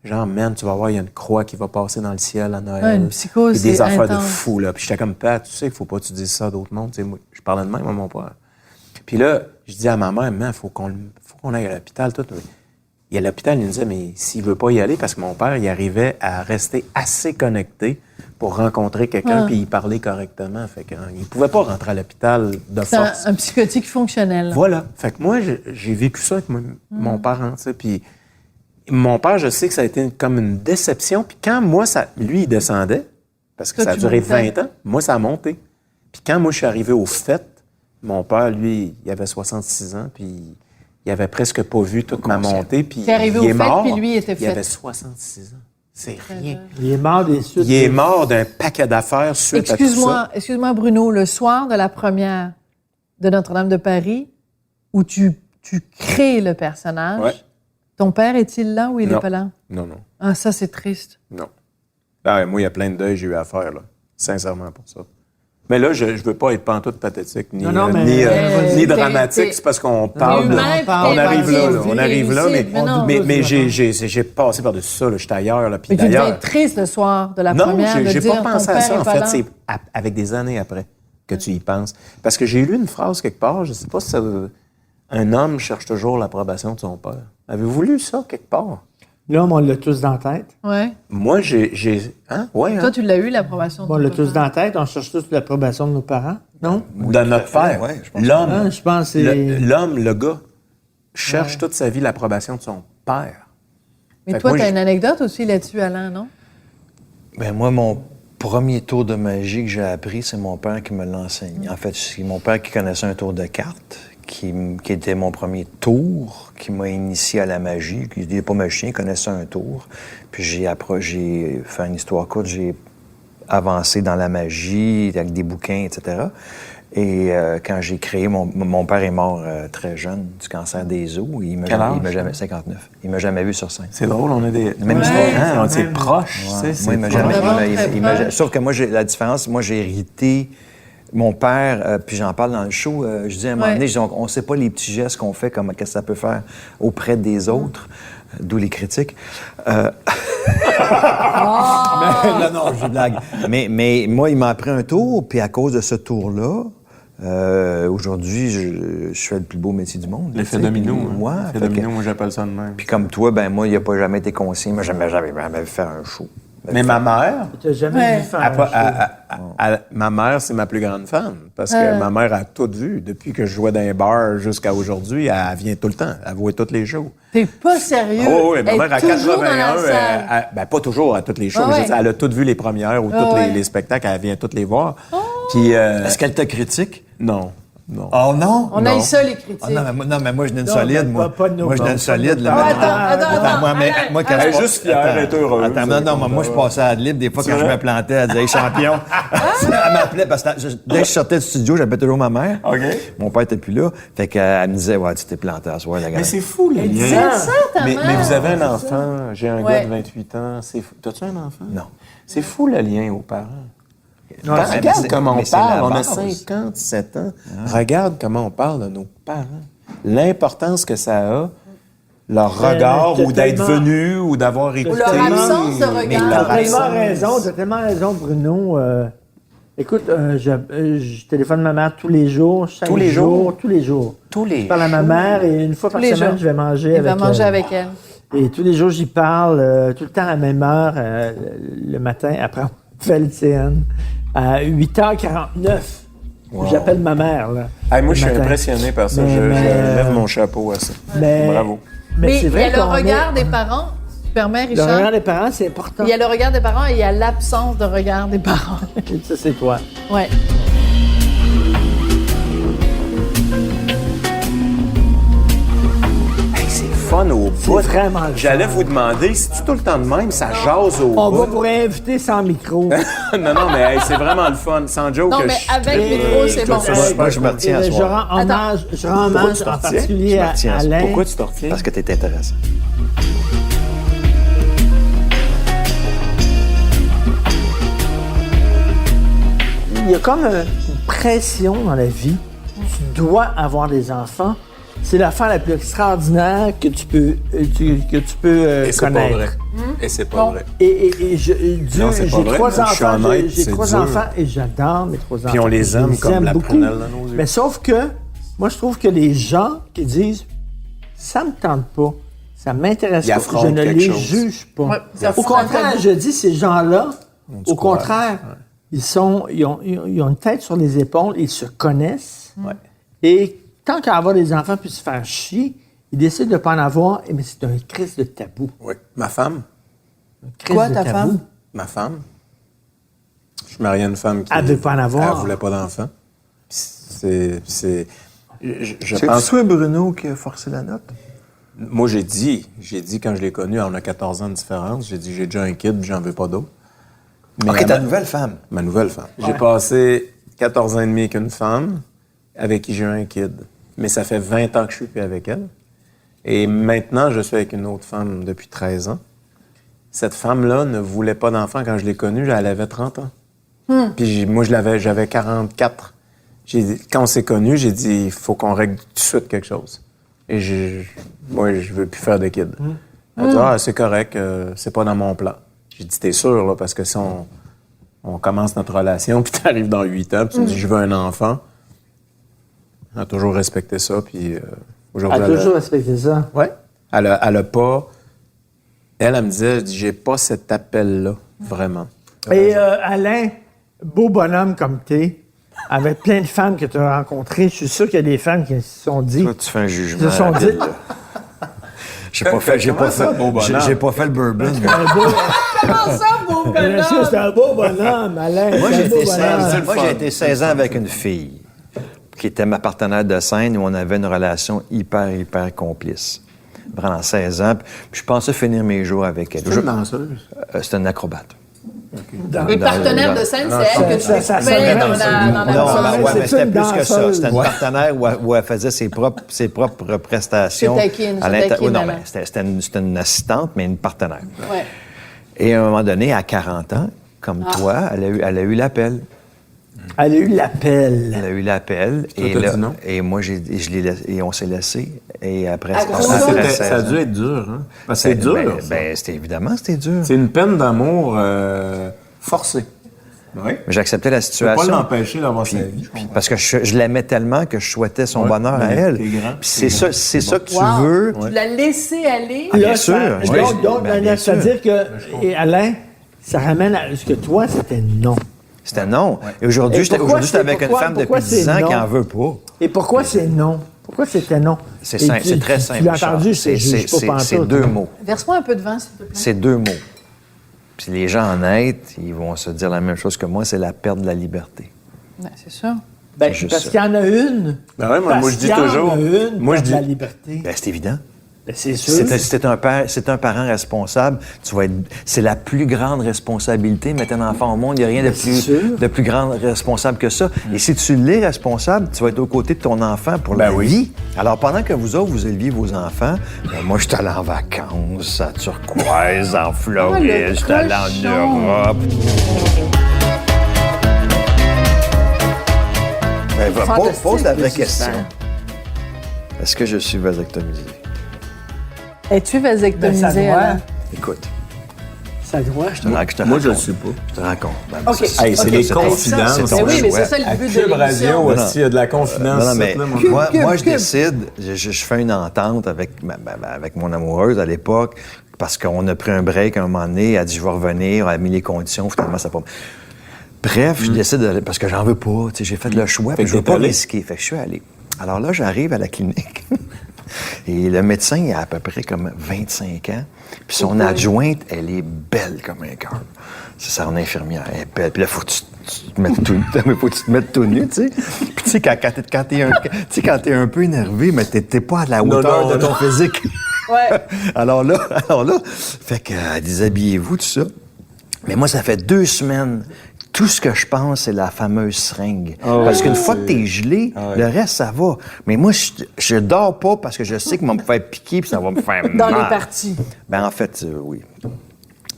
genre, man, tu vas voir, il y a une croix qui va passer dans le ciel à Noël. Ouais, une psychose, et des c'est affaires intense. de fou, là. Puis j'étais comme, Pat, tu sais qu'il faut pas que tu dises ça à d'autres mondes. Tu sais, moi, je parlais de même à mon père. Puis là, je dis à ma mère, man, faut qu'on aille à l'hôpital, tout. Et à l'hôpital, il nous disait, mais s'il veut pas y aller, parce que mon père, il arrivait à rester assez connecté pour rencontrer quelqu'un puis y parler correctement. Fait qu'il pouvait pas rentrer à l'hôpital de C'est force. un psychotique fonctionnel. Voilà. Fait que moi, j'ai vécu ça avec mon parent, tu sais. Puis mon père, je sais que ça a été comme une déception. Puis quand moi, lui, il descendait, parce que Toi, ça a tu duré montais. 20 ans, moi, ça a monté. Puis quand moi, je suis arrivé aux fêtes, mon père, lui, il avait 66 ans, puis il avait presque pas vu toute ma montée. Puis T'es arrivé il aux est fêtes, mort. puis lui était Il fait. avait 66 ans. C'est rien. Il est mort des suites. Il est mort d'un paquet d'affaires suite à tout ça. Excuse-moi, Bruno, le soir de la première de Notre-Dame de Paris, où tu crées le personnage, Ouais. ton père est-il là ou il Non. n'est pas là? Non, non, Ah, ça, c'est triste. non. Ah, moi, il y a plein de deuils que j'ai eu à faire, là. Sincèrement, pour ça. Mais là, je veux pas être pantoute pathétique, ni, Non, mais- ni dramatique. C'est parce qu'on parle de... humain, On arrive là, là. On t'es arrive là, lucide, mais non. mais j'ai passé par-dessus ça, là. J'étais ailleurs, là. Puis Mais tu devais d'ailleurs... être triste le soir de la Non, première, de j'ai dire pas pensé ton à père ça. est En pas fait, là. c'est avec des années après que tu y penses. Parce que j'ai lu une phrase quelque part, je sais pas si ça... Un homme cherche toujours l'approbation de son père. Avez-vous lu ça quelque part? L'homme, on l'a tous dans la tête. Ouais. Moi, j'ai... Hein? Ouais, hein? Toi, tu l'as eu, l'approbation de On ton l'a papa. tous dans la tête. On cherche tous l'approbation de nos parents. Non? De notre père. ouais, je pense L'homme, Ah, je pense que c'est... l'homme, le gars, cherche toute sa vie l'approbation de son père. Mais Fait que toi, moi, tu as j'ai- une anecdote aussi là-dessus, Alain, non? Ben moi, mon premier tour de magie que j'ai appris, c'est mon père qui me l'a enseigné. En fait, c'est mon père qui connaissait un tour de cartes, qui était mon premier tour, qui m'a initié à la magie. Il n'est pas magicien, il connaissait un tour. Puis j'ai fait une histoire courte, j'ai avancé dans la magie, avec des bouquins, etc. Et quand j'ai créé, mon père est mort très jeune du cancer des os. Il m'a Quel âge? jamais 59. Il m'a jamais vu sur scène. C'est drôle, on a des... Même histoire. Hein, c'est proche, tu sais. Moi, il m'a c'est jamais. Vraiment très Sauf que moi, la différence, moi, j'ai hérité. Mon père, puis j'en parle dans le show, je dis à un moment donné, je dis, on ne sait pas les petits gestes qu'on fait, qu'est-ce que ça peut faire auprès des autres, d'où les critiques. Non, je blague. Mais moi, il m'a pris un tour, puis à cause de ce tour-là, aujourd'hui, je fais le plus beau métier du monde. L'effet tu sais, domino. puis moi, L'effet fait que- domino, moi, j'appelle ça de même. Puis comme toi, ben moi, il n'a pas jamais été conscient. Moi, jamais vu faire un show. Mais ma mère... Tu n'as jamais Ouais. vu faire un show. ma mère, c'est ma plus grande fan. Parce que ma mère a tout vu. Depuis que je jouais dans les bars jusqu'à aujourd'hui, elle vient tout le temps. Elle voit tous les shows. T'es pas sérieux? Oh, oui, ma Elle mère, à est toujours dans 81, la salle. ben, pas toujours à toutes les shows. Ah mais je veux ouais. dire, elle a toutes vu les premières ou tous ouais. les spectacles. Elle vient toutes les voir. Puis, Est-ce qu'elle te critique? non, non. Oh non? On a eu ça, les critiques. Non, mais moi, je n'ai une Non, solide, mais moi. pas de nos Moi, je n'ai une bords, solide, pas là. de nos bords. Attends, Moi, quand Elle est je juste fière, elle est heureuse. Attends, non, moi, je passais à la libre. Des fois, quand je me plantais, elle disait, hey, champion. Elle m'appelait, parce que dès que je sortais du studio, j'appelais toujours ma mère. OK. Mon père était plus là. Fait qu'elle me disait, ouais, tu t'es planté à soir, la Mais gars. c'est fou, les C'est liens. ça, ta Mais mère. vous avez un enfant. J'ai un Ouais. gars de 28 ans. C'est fou. T'as-tu un enfant? Non. C'est fou, le lien aux parents. Non, mais Regarde c'est- comment on mais c'est la parle. On a base. 57 ans. Regarde comment on parle de nos parents. L'importance que ça a, leur regard, t'as ou d'être tellement- venu, ou d'avoir écouté. leur absence de regard. Mais T'as leur tellement absence. raison, t'as tellement raison, Bruno. Écoute, je téléphone ma mère tous les jours, chaque Tous les jours? tous les jours. Tous les Je parle à ma mère et une fois par les semaine, jours. je vais manger Il avec va manger elle. avec elle. Et tous les jours, j'y parle, tout le temps à la même heure, le matin, après on fait le CN, à 8h49. J'appelle ma mère, là. Hey, moi, le je suis matin. impressionné par ça. Mais- Je mais- lève mon chapeau à ça. Mais- Bravo. Mais Mais c'est il y vrai a le qu'on regard est- des parents. Tu permets, Le Richard? regard des parents, c'est important. Il y a le regard des parents et il y a l'absence de regard des parents. Ça, c'est toi. Ouais. Hey, c'est fun au C'est bout. vraiment le J'allais fun. vous demander, si tu tout le temps de même, ça jase au On va bout. vous réinviter sans micro. Non, mais hey, c'est vraiment le fun. Sans joke, Non, que mais je- avec micro, c'est bon. Moi, je me retiens à Je soir. rends hommage, Pourquoi en tu te retiens? particulier Je me à retiens à ça. Alain. Pourquoi tu te retiens? Parce que t'es intéressant. Il y a comme une pression dans la vie. Tu dois avoir des enfants. C'est l'affaire la plus extraordinaire que tu peux, Et c'est pas connaître. vrai. Et c'est pas vrai. Et Dieu, Non, c'est pas j'ai vrai, trois mais je suis enfants, honnête, j'ai c'est trois dur. enfants et j'adore mes trois enfants. Puis on les Je aime comme la beaucoup. prunelle dans nos yeux. Mais sauf que, moi, je trouve que les gens qui disent « ça me tente pas, ça m'intéresse Ils pas, affrontent je ne quelque les chose. juge pas Ouais, ça Au affronte un contraire, tabou. je dis, ces gens-là, au courage. contraire, ils ont une tête sur les épaules, ils se connaissent. Ouais. Et tant qu'à avoir des enfants puis se faire chier, ils décident de ne pas en avoir, mais c'est un crise de tabou. Oui. Ma femme. Crise Quoi, de ta tabou. femme? Ma femme. Je suis marié à une femme qui... Elle veut pas en avoir. Elle voulait pas d'enfant. Puis je C'est pense... toi, Bruno, qui a forcé la note? Moi, j'ai dit quand je l'ai connue, on a 14 ans de différence, j'ai dit, j'ai déjà un kid, j'en veux pas d'autre. Mais OK, elle ta m'a- nouvelle femme. Ma nouvelle femme. J'ai passé 14 ans et demi avec une femme avec qui j'ai eu un kid. Mais ça fait 20 ans que je suis plus avec elle. Et maintenant, je suis avec une autre femme depuis 13 ans. Cette femme-là ne voulait pas d'enfant quand je l'ai connue, elle avait 30 ans. Puis moi, j'avais 44. Quand on s'est connus, j'ai dit, il faut qu'on règle tout de suite quelque chose. Et moi, je veux plus faire de kid. Elle a dit, ah, c'est correct, c'est pas dans mon plan. J'ai dit, t'es sûr, là, parce que si on commence notre relation, puis t'arrives dans 8 ans, puis tu me dis, je veux un enfant. Elle a toujours respecté ça, puis aujourd'hui, Elle a toujours respecté ça. Ouais. Elle a pas... Elle me disait, elle dit, j'ai pas cet appel-là, vraiment. Et Alain, beau bonhomme comme t'es, avec plein de femmes que tu as rencontrées, je suis sûr qu'il y a des femmes qui se sont dit... Toi, tu fais un jugement. Ils se sont rapide, dit- là. J'ai pas fait, Comment ça, beau bonhomme? j'ai pas fait le bourbon. Comment ça, beau Bien sûr, c'est un beau bonhomme, Alain. Moi, c'est un j'ai beau été bonhomme. 16 moi, j'ai été 16 ans avec une fille qui était ma partenaire de scène où on avait une relation hyper complice. Pendant 16 ans. Puis je pensais finir mes jours avec elle. C'est une danseuse. C'était une acrobate. Les partenaires de scène, c'est elle que tu ça fais dans sonne la Non, Ouais, ouais, c'est mais c'était une plus que ça. danseuse. C'était une partenaire où elle faisait ses propres prestations. Je taquine, je à l'inter- taquine, Oui, non, maman. mais c'était une assistante, mais une partenaire. Ouais. Et à un moment donné, à 40 ans, comme toi, elle a eu l'appel. Elle a eu l'appel. Elle a eu l'appel. Toi, t'as dit non? Et moi, je l'ai laissé, et on s'est laissé. Et après, À cause après de- 16 Ça a dû ans. être dur, hein? Parce que c'est dur. Ben, ça. ben, évidemment, c'était dur. C'est une peine d'amour forcée. Oui. Mais j'acceptais la Tu peux pas situation. l'empêcher d'avoir sa vie. Parce que je l'aimais tellement que je souhaitais son Ouais, bonheur à mais elle. t'es grand, Puis t'es c'est ça que tu Wow. veux. Tu l'as laissé aller. Ah, bien Là, sûr. ça- Oui, donc, ben, bien c'est-à-dire que, et Alain, ça ramène à ce que toi, c'était non. C'était non. Et aujourd'hui, Et j'étais pourquoi j'étais avec une femme pourquoi depuis 10 c'est ans non? qui en veut pas. Et pourquoi c'est non? Pourquoi c'était non? C'est Et simple, tu- c'est très tu- simple. Tu l'as Richard. entendu, je juge pas C'est pantoute. deux mots. Verse-moi un peu de vin, s'il te plaît. C'est deux mots. Puis les gens honnêtes, ils vont se dire la même chose que moi, c'est la perte de la liberté. Ouais, c'est sûr. Ben, C'est juste parce ça. qu'il y en a une. Ben ouais, moi, Parce je dis qu'il y en a toujours. une, Moi, je perdre dis. la liberté. Ben, c'est évident. Ben, c'est sûr. C'est un parent responsable. C'est la plus grande responsabilité. Mettre un enfant au monde, il n'y a rien c'est sûr. de plus grand responsable que ça. Et si tu l'es responsable, tu vas être aux côtés de ton enfant pour la vie. Alors, pendant que vous autres, vous éleviez vos enfants, ben, moi, j'étais allé en vacances à Turquoise, en Floride, le j'étais allé en cochon. Europe. Ben, Fantastique, pose la vraie le suspens. question. Est-ce que je suis vasectomisé? Es-tu Ben, ça vasectomisé, doit. Alain? Écoute, Ça doit, je te je te Moi, je le raconte. suis pas. Je te raconte. Ben, OK. ça, Hey, c'est OK, les ça, confidences. ça, C'est ton oui, mais choix. c'est ça le À but de Cube Radio, l'émission. aussi, il y a de la confidence. Non, mais ça, là, mon moi, Cube, moi, je Cube. décide, je fais une entente avec, avec mon amoureuse à l'époque, parce qu'on a pris un break à un moment donné, elle a dit, je vais revenir, elle a mis les conditions, finalement, ça n'a pas... Bref, je décide d'aller, parce que j'en veux pas, tu sais, j'ai fait le choix, puis que je veux t'es pas allé. risquer, fait que je suis allé. Alors là, j'arrive à la clinique, et le médecin, il a à peu près comme 25 ans, puis son adjointe, elle est belle comme un cœur. C'est son infirmière, elle est belle. Puis là, faut que tu te mettes tout nu, tu sais. Puis tu sais, quand t'es un peu énervé, mais t'es pas à la hauteur de ton physique. Ouais. Alors là, fait que déshabillez-vous, tout ça. Mais moi, ça fait 2 semaines. Tout ce que je pense, c'est la fameuse seringue. Parce qu'une fois que t'es gelé, le reste, ça va. Mais moi, je dors pas parce que je sais que va me faire piquer puis ça va me faire mal. Dans les parties. Ben, en fait, oui.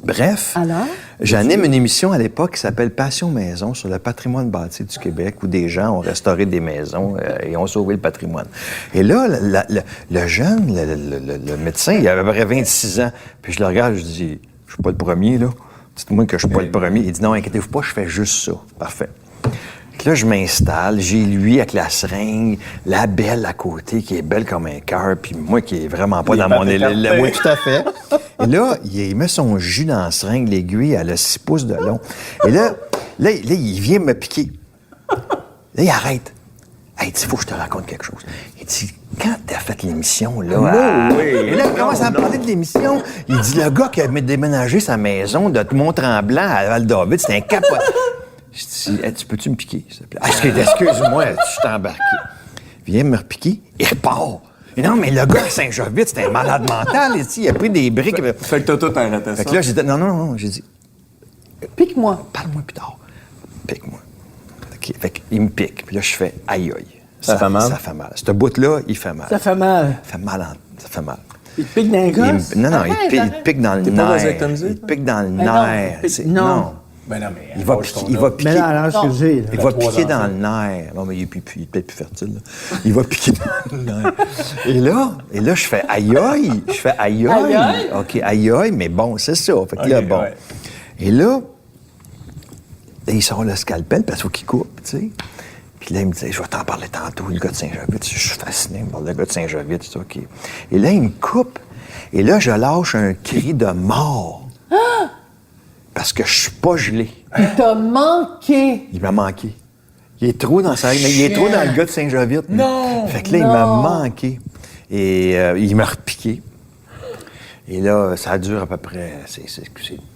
Bref, Alors? j'anime une émission à l'époque qui s'appelle Passion Maison sur le patrimoine bâti du Québec où des gens ont restauré des maisons et ont sauvé le patrimoine. Et là, le jeune, le médecin, il avait à peu près 26 ans. Puis je le regarde, je dis, je suis pas le premier, là. Dites-moi que je suis pas le premier. Il dit, non, inquiétez-vous pas, je fais juste ça. Parfait. Puis là, je m'installe, j'ai lui avec la seringue, la belle à côté qui est belle comme un cœur, puis moi qui est vraiment pas dans mon élément. Oui, tout à fait. Et là, il met son jus dans la seringue, l'aiguille, elle a 6 pouces de long. Et là, il vient me piquer. Là, il arrête. Hey, il dit, faut que je te raconte quelque chose. Il dit, quand t'as fait l'émission, là... Et là, il commence à me parler de l'émission. Il dit, le gars qui a déménagé sa maison de Mont-Tremblant à Val-David, c'est un capote. Je dis, hey, tu peux-tu me piquer, s'il te plaît? Ah, excuse-moi, je t'ai embarqué. Viens me repiquer, il repart. Et non, mais le gars à Saint-Jovite, c'était un malade mental, ici. Il a pris des briques. Fait que t'as tout arrêté ça. Fait que là, j'ai dit, non, j'ai dit, Pique-moi. parle-moi plus tard. Pique-moi. OK. Fait qu'il me pique. Puis là, je fais aïe. Ça fait mal? Ça fait mal. Ce bout-là, il fait mal. Ça fait mal. Ça fait mal. Ça fait mal. Il te pique dans les Il gosses? non, Arrête, il arrête. pique dans le T'es pas nerf. vasectomisé, Il toi? pique dans le non, nerf. non. Ben non, mais. Il va piquer. Mais là, alors, ce que j'ai, là. Il va piquer dans le nerf. Non, mais il est peut-être plus fertile. Là. Il va piquer dans le nerf. Et là, je fais aïe. Je fais aïe. Aïe. OK, aïe, mais bon, c'est ça. Fait que là, Ok, bon. ouais. Et là, il sort le scalpel parce qu'il faut qu'il coupe, tu sais. Puis là, il me dit, je vais t'en parler tantôt, le gars de Saint-Jovite. Je suis fasciné, il me parle de gars de Saint-Jovite, c'est OK. Et là, il me coupe. Et là, je lâche un cri de mort. Parce que je suis pas gelé. Il t'a manqué. Il m'a manqué. Il est trop dans il est trop dans le gars de Saint-Jovite. Non! Fait que là, il m'a manqué. Et il m'a repiqué. Et là, ça dure à peu près, c'est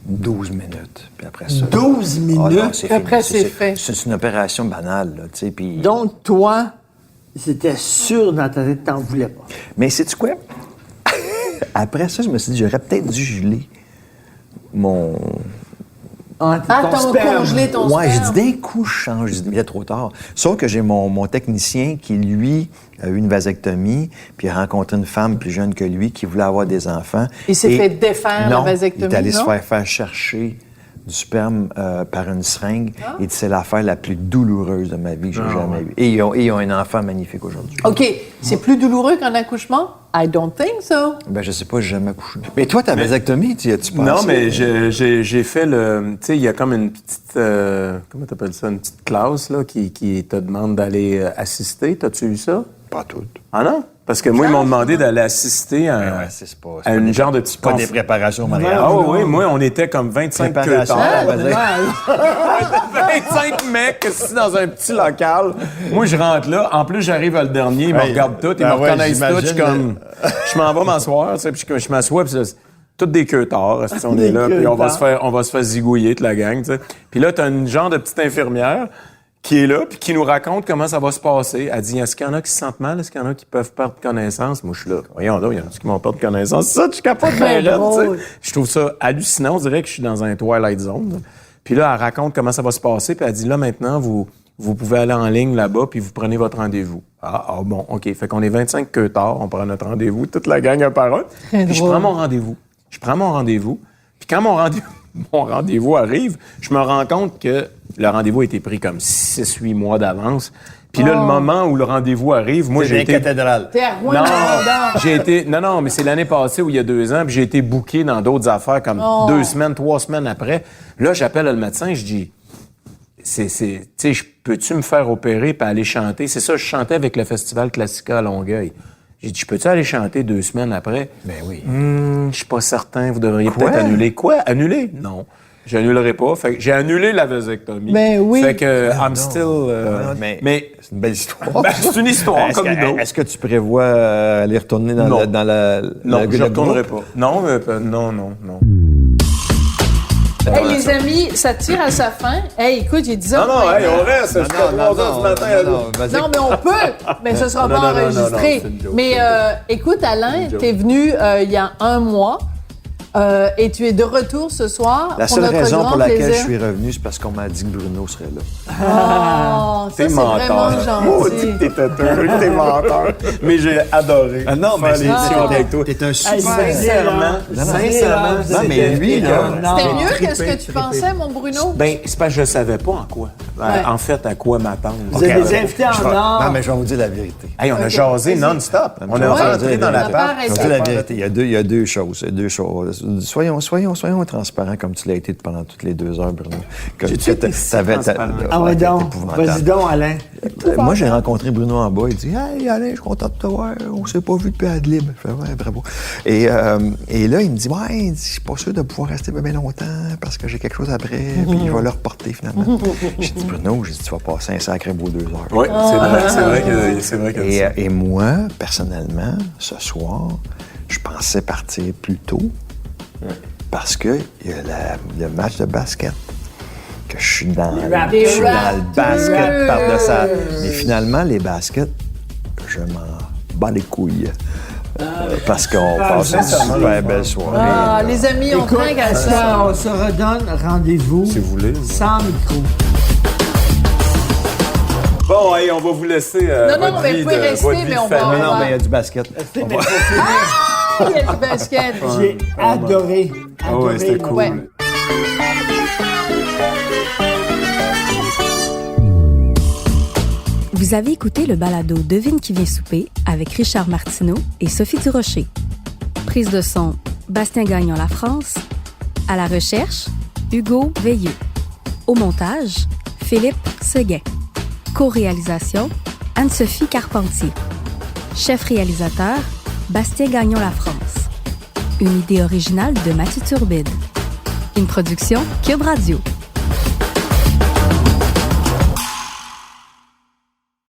12 minutes. Puis après ça... 12 minutes? Ah non, c'est Après, fini. c'est fait. C'est une opération banale, là, tu sais, puis... Donc, toi, c'était sûr dans ta tête que t'en voulais pas. Mais sais-tu quoi? Après ça, je me suis dit, j'aurais peut-être dû geler t'as congelé ton Ouais, j'ai sperme. dit d'un coup, je change. J'ai dit, mais il est trop tard. Sauf que j'ai mon technicien qui, lui, a eu une vasectomie, puis il a rencontré une femme plus jeune que lui qui voulait avoir des enfants. Il s'est Et- fait défaire la vasectomie, il est allé non? se faire chercher du sperme par une seringue. Il dit, c'est l'affaire la plus douloureuse de ma vie que j'ai jamais eue. Et ils ont un enfant magnifique aujourd'hui. OK, c'est plus douloureux qu'un accouchement? I don't think so. Ben, je sais pas, j'ai jamais accouché. Mais toi, ta vasectomie, tu as-tu pensé? Non, mais j'ai fait le... Tu sais, il y a comme une petite... comment t'appelles ça? Une petite classe, là, qui te demande d'aller assister. T'as-tu eu ça? Pas toutes. Ah non? Parce que moi, ils m'ont demandé d'aller assister à, c'est à une genre de petit pas des préparations au mariage. Ah oui, moi, on était comme 25 Préparation. queuteurs. 25 mecs assis dans un petit local. Moi, je rentre là. En plus, j'arrive à le dernier. Ils me regardent tous. Ils me reconnaissent tous. Je suis comme... Je m'en vais m'asseoir. Tu sais, puis je m'assois. Puis c'est toutes des queuteurs. On est là. Puis on va se faire zigouiller, toute la gang. Tu sais. Puis là, t'as une genre de petite infirmière qui est là, puis qui nous raconte comment ça va se passer. Elle dit, est-ce qu'il y en a qui se sentent mal? Est-ce qu'il y en a qui peuvent perdre connaissance? Moi, je suis là. Voyons là, il y en a qui vont perdre connaissance. Ça, je capote bien raide, tu sais. Je trouve ça hallucinant. On dirait que je suis dans un Twilight Zone. Là. Puis là, elle raconte comment ça va se passer, puis elle dit, là, maintenant, vous pouvez aller en ligne là-bas, puis vous prenez votre rendez-vous. Ah bon, OK. Fait qu'on est 25 queuteurs, on prend notre rendez-vous, toute la gang un par un. Puis je prends mon rendez-vous. Puis quand mon rendez-vous arrive, je me rends compte que le rendez-vous a été pris comme 6-8 mois d'avance. Puis là, le moment où le rendez-vous arrive, moi, j'ai été... cathédrale. T'es à Rouen, Non, non, mais c'est l'année passée ou il y a 2 ans, puis j'ai été booké dans d'autres affaires comme 2 semaines, 3 semaines après. Là, j'appelle le médecin, je dis, tu sais, peux-tu me faire opérer puis aller chanter? C'est ça, je chantais avec le Festival Classica à Longueuil. J'ai dit, peux-tu aller chanter 2 semaines après? Ben oui. Je suis pas certain, vous devriez peut-être annuler. Quoi? Annuler? Non. J'annulerai pas. Fait que j'ai annulé la vasectomie. Ben oui. Fait que I'm still... mais c'est une belle histoire. Ben, c'est une histoire comme une autre. Est-ce que tu prévois aller retourner dans Non. la Non, le je groupe? retournerai pas. Non, non. Hey, les amis, ça tire à sa fin. Hey, écoute, j'ai 10 ans. on reste jusqu'à 3 heures du matin. Non, mais on peut, mais ce sera pas enregistré. non, c'est une joke, Mais c'est une joke. écoute, Alain, joke. t'es venu il y a 1 mois et tu es de retour ce soir. La pour seule notre raison grand pour laquelle plaisir. je suis revenu, c'est parce qu'on m'a dit que Bruno serait là. Oh, ça, c'est vraiment gentil. T'es têteux, t'es menteur. Mais j'ai adoré. non, mais faire l'émission avec toi. T'es un super... Sincèrement, Non, mais lui, là... C'était mieux que ce que tu pensais, mon Bruno? Ben, c'est parce que je savais pas en quoi. En fait, à quoi m'attendre. Vous avez des invités en or. Non, mais je vais vous dire la vérité. Hey, on a jasé non-stop. On est Ouais, rentré dans la on a part. pas Je vais vous arrêté. dire la vérité. Il y a deux choses. Soyons transparents comme tu l'as été pendant toutes les 2 heures, Bruno. J'ai-tu été si transparent? Ah ouais, donc. épouvantable. Vas-y donc, Alain. Moi, j'ai rencontré Bruno en bas. Il dit, hey, Alain, je suis content de te voir. On s'est pas vu depuis Adlib. Je fais, ouais, bravo. Et là, il me dit, ouais, je suis pas sûr de pouvoir rester bien longtemps parce que j'ai quelque chose après. Puis il va le reporter finalement. J'ai dit, Bruno, tu vas passer un sacré beau 2 heures. Oui, c'est vrai que Et moi, personnellement, ce soir, je pensais partir plus tôt parce que il y a le match de basket. Que je suis dans le basket par-dessus. Mais finalement, les baskets, je m'en bats les couilles. Parce qu'on passe une super belle soirée. Ah, les amis, on Écoute, trinque à ça. on se redonne rendez-vous Si vous voulez. sans micro. Bon, hey, on va vous laisser. Non, mais vous pouvez rester, mais on va. Non, mais il y a du basket. Il y a du basket. J'ai adoré. Ah ouais, c'était cool. Ouais. Vous avez écouté le balado Devine qui vient souper avec Richard Martineau et Sophie Durocher. Prise de son, Bastien Gagnon La France. À la recherche, Hugo Veilleux. Au montage, Philippe Seguin. Co-réalisation, Anne-Sophie Carpentier. Chef réalisateur, Bastien Gagnon La France. Une idée originale de Mathieu Turbide. Une production Cube Radio.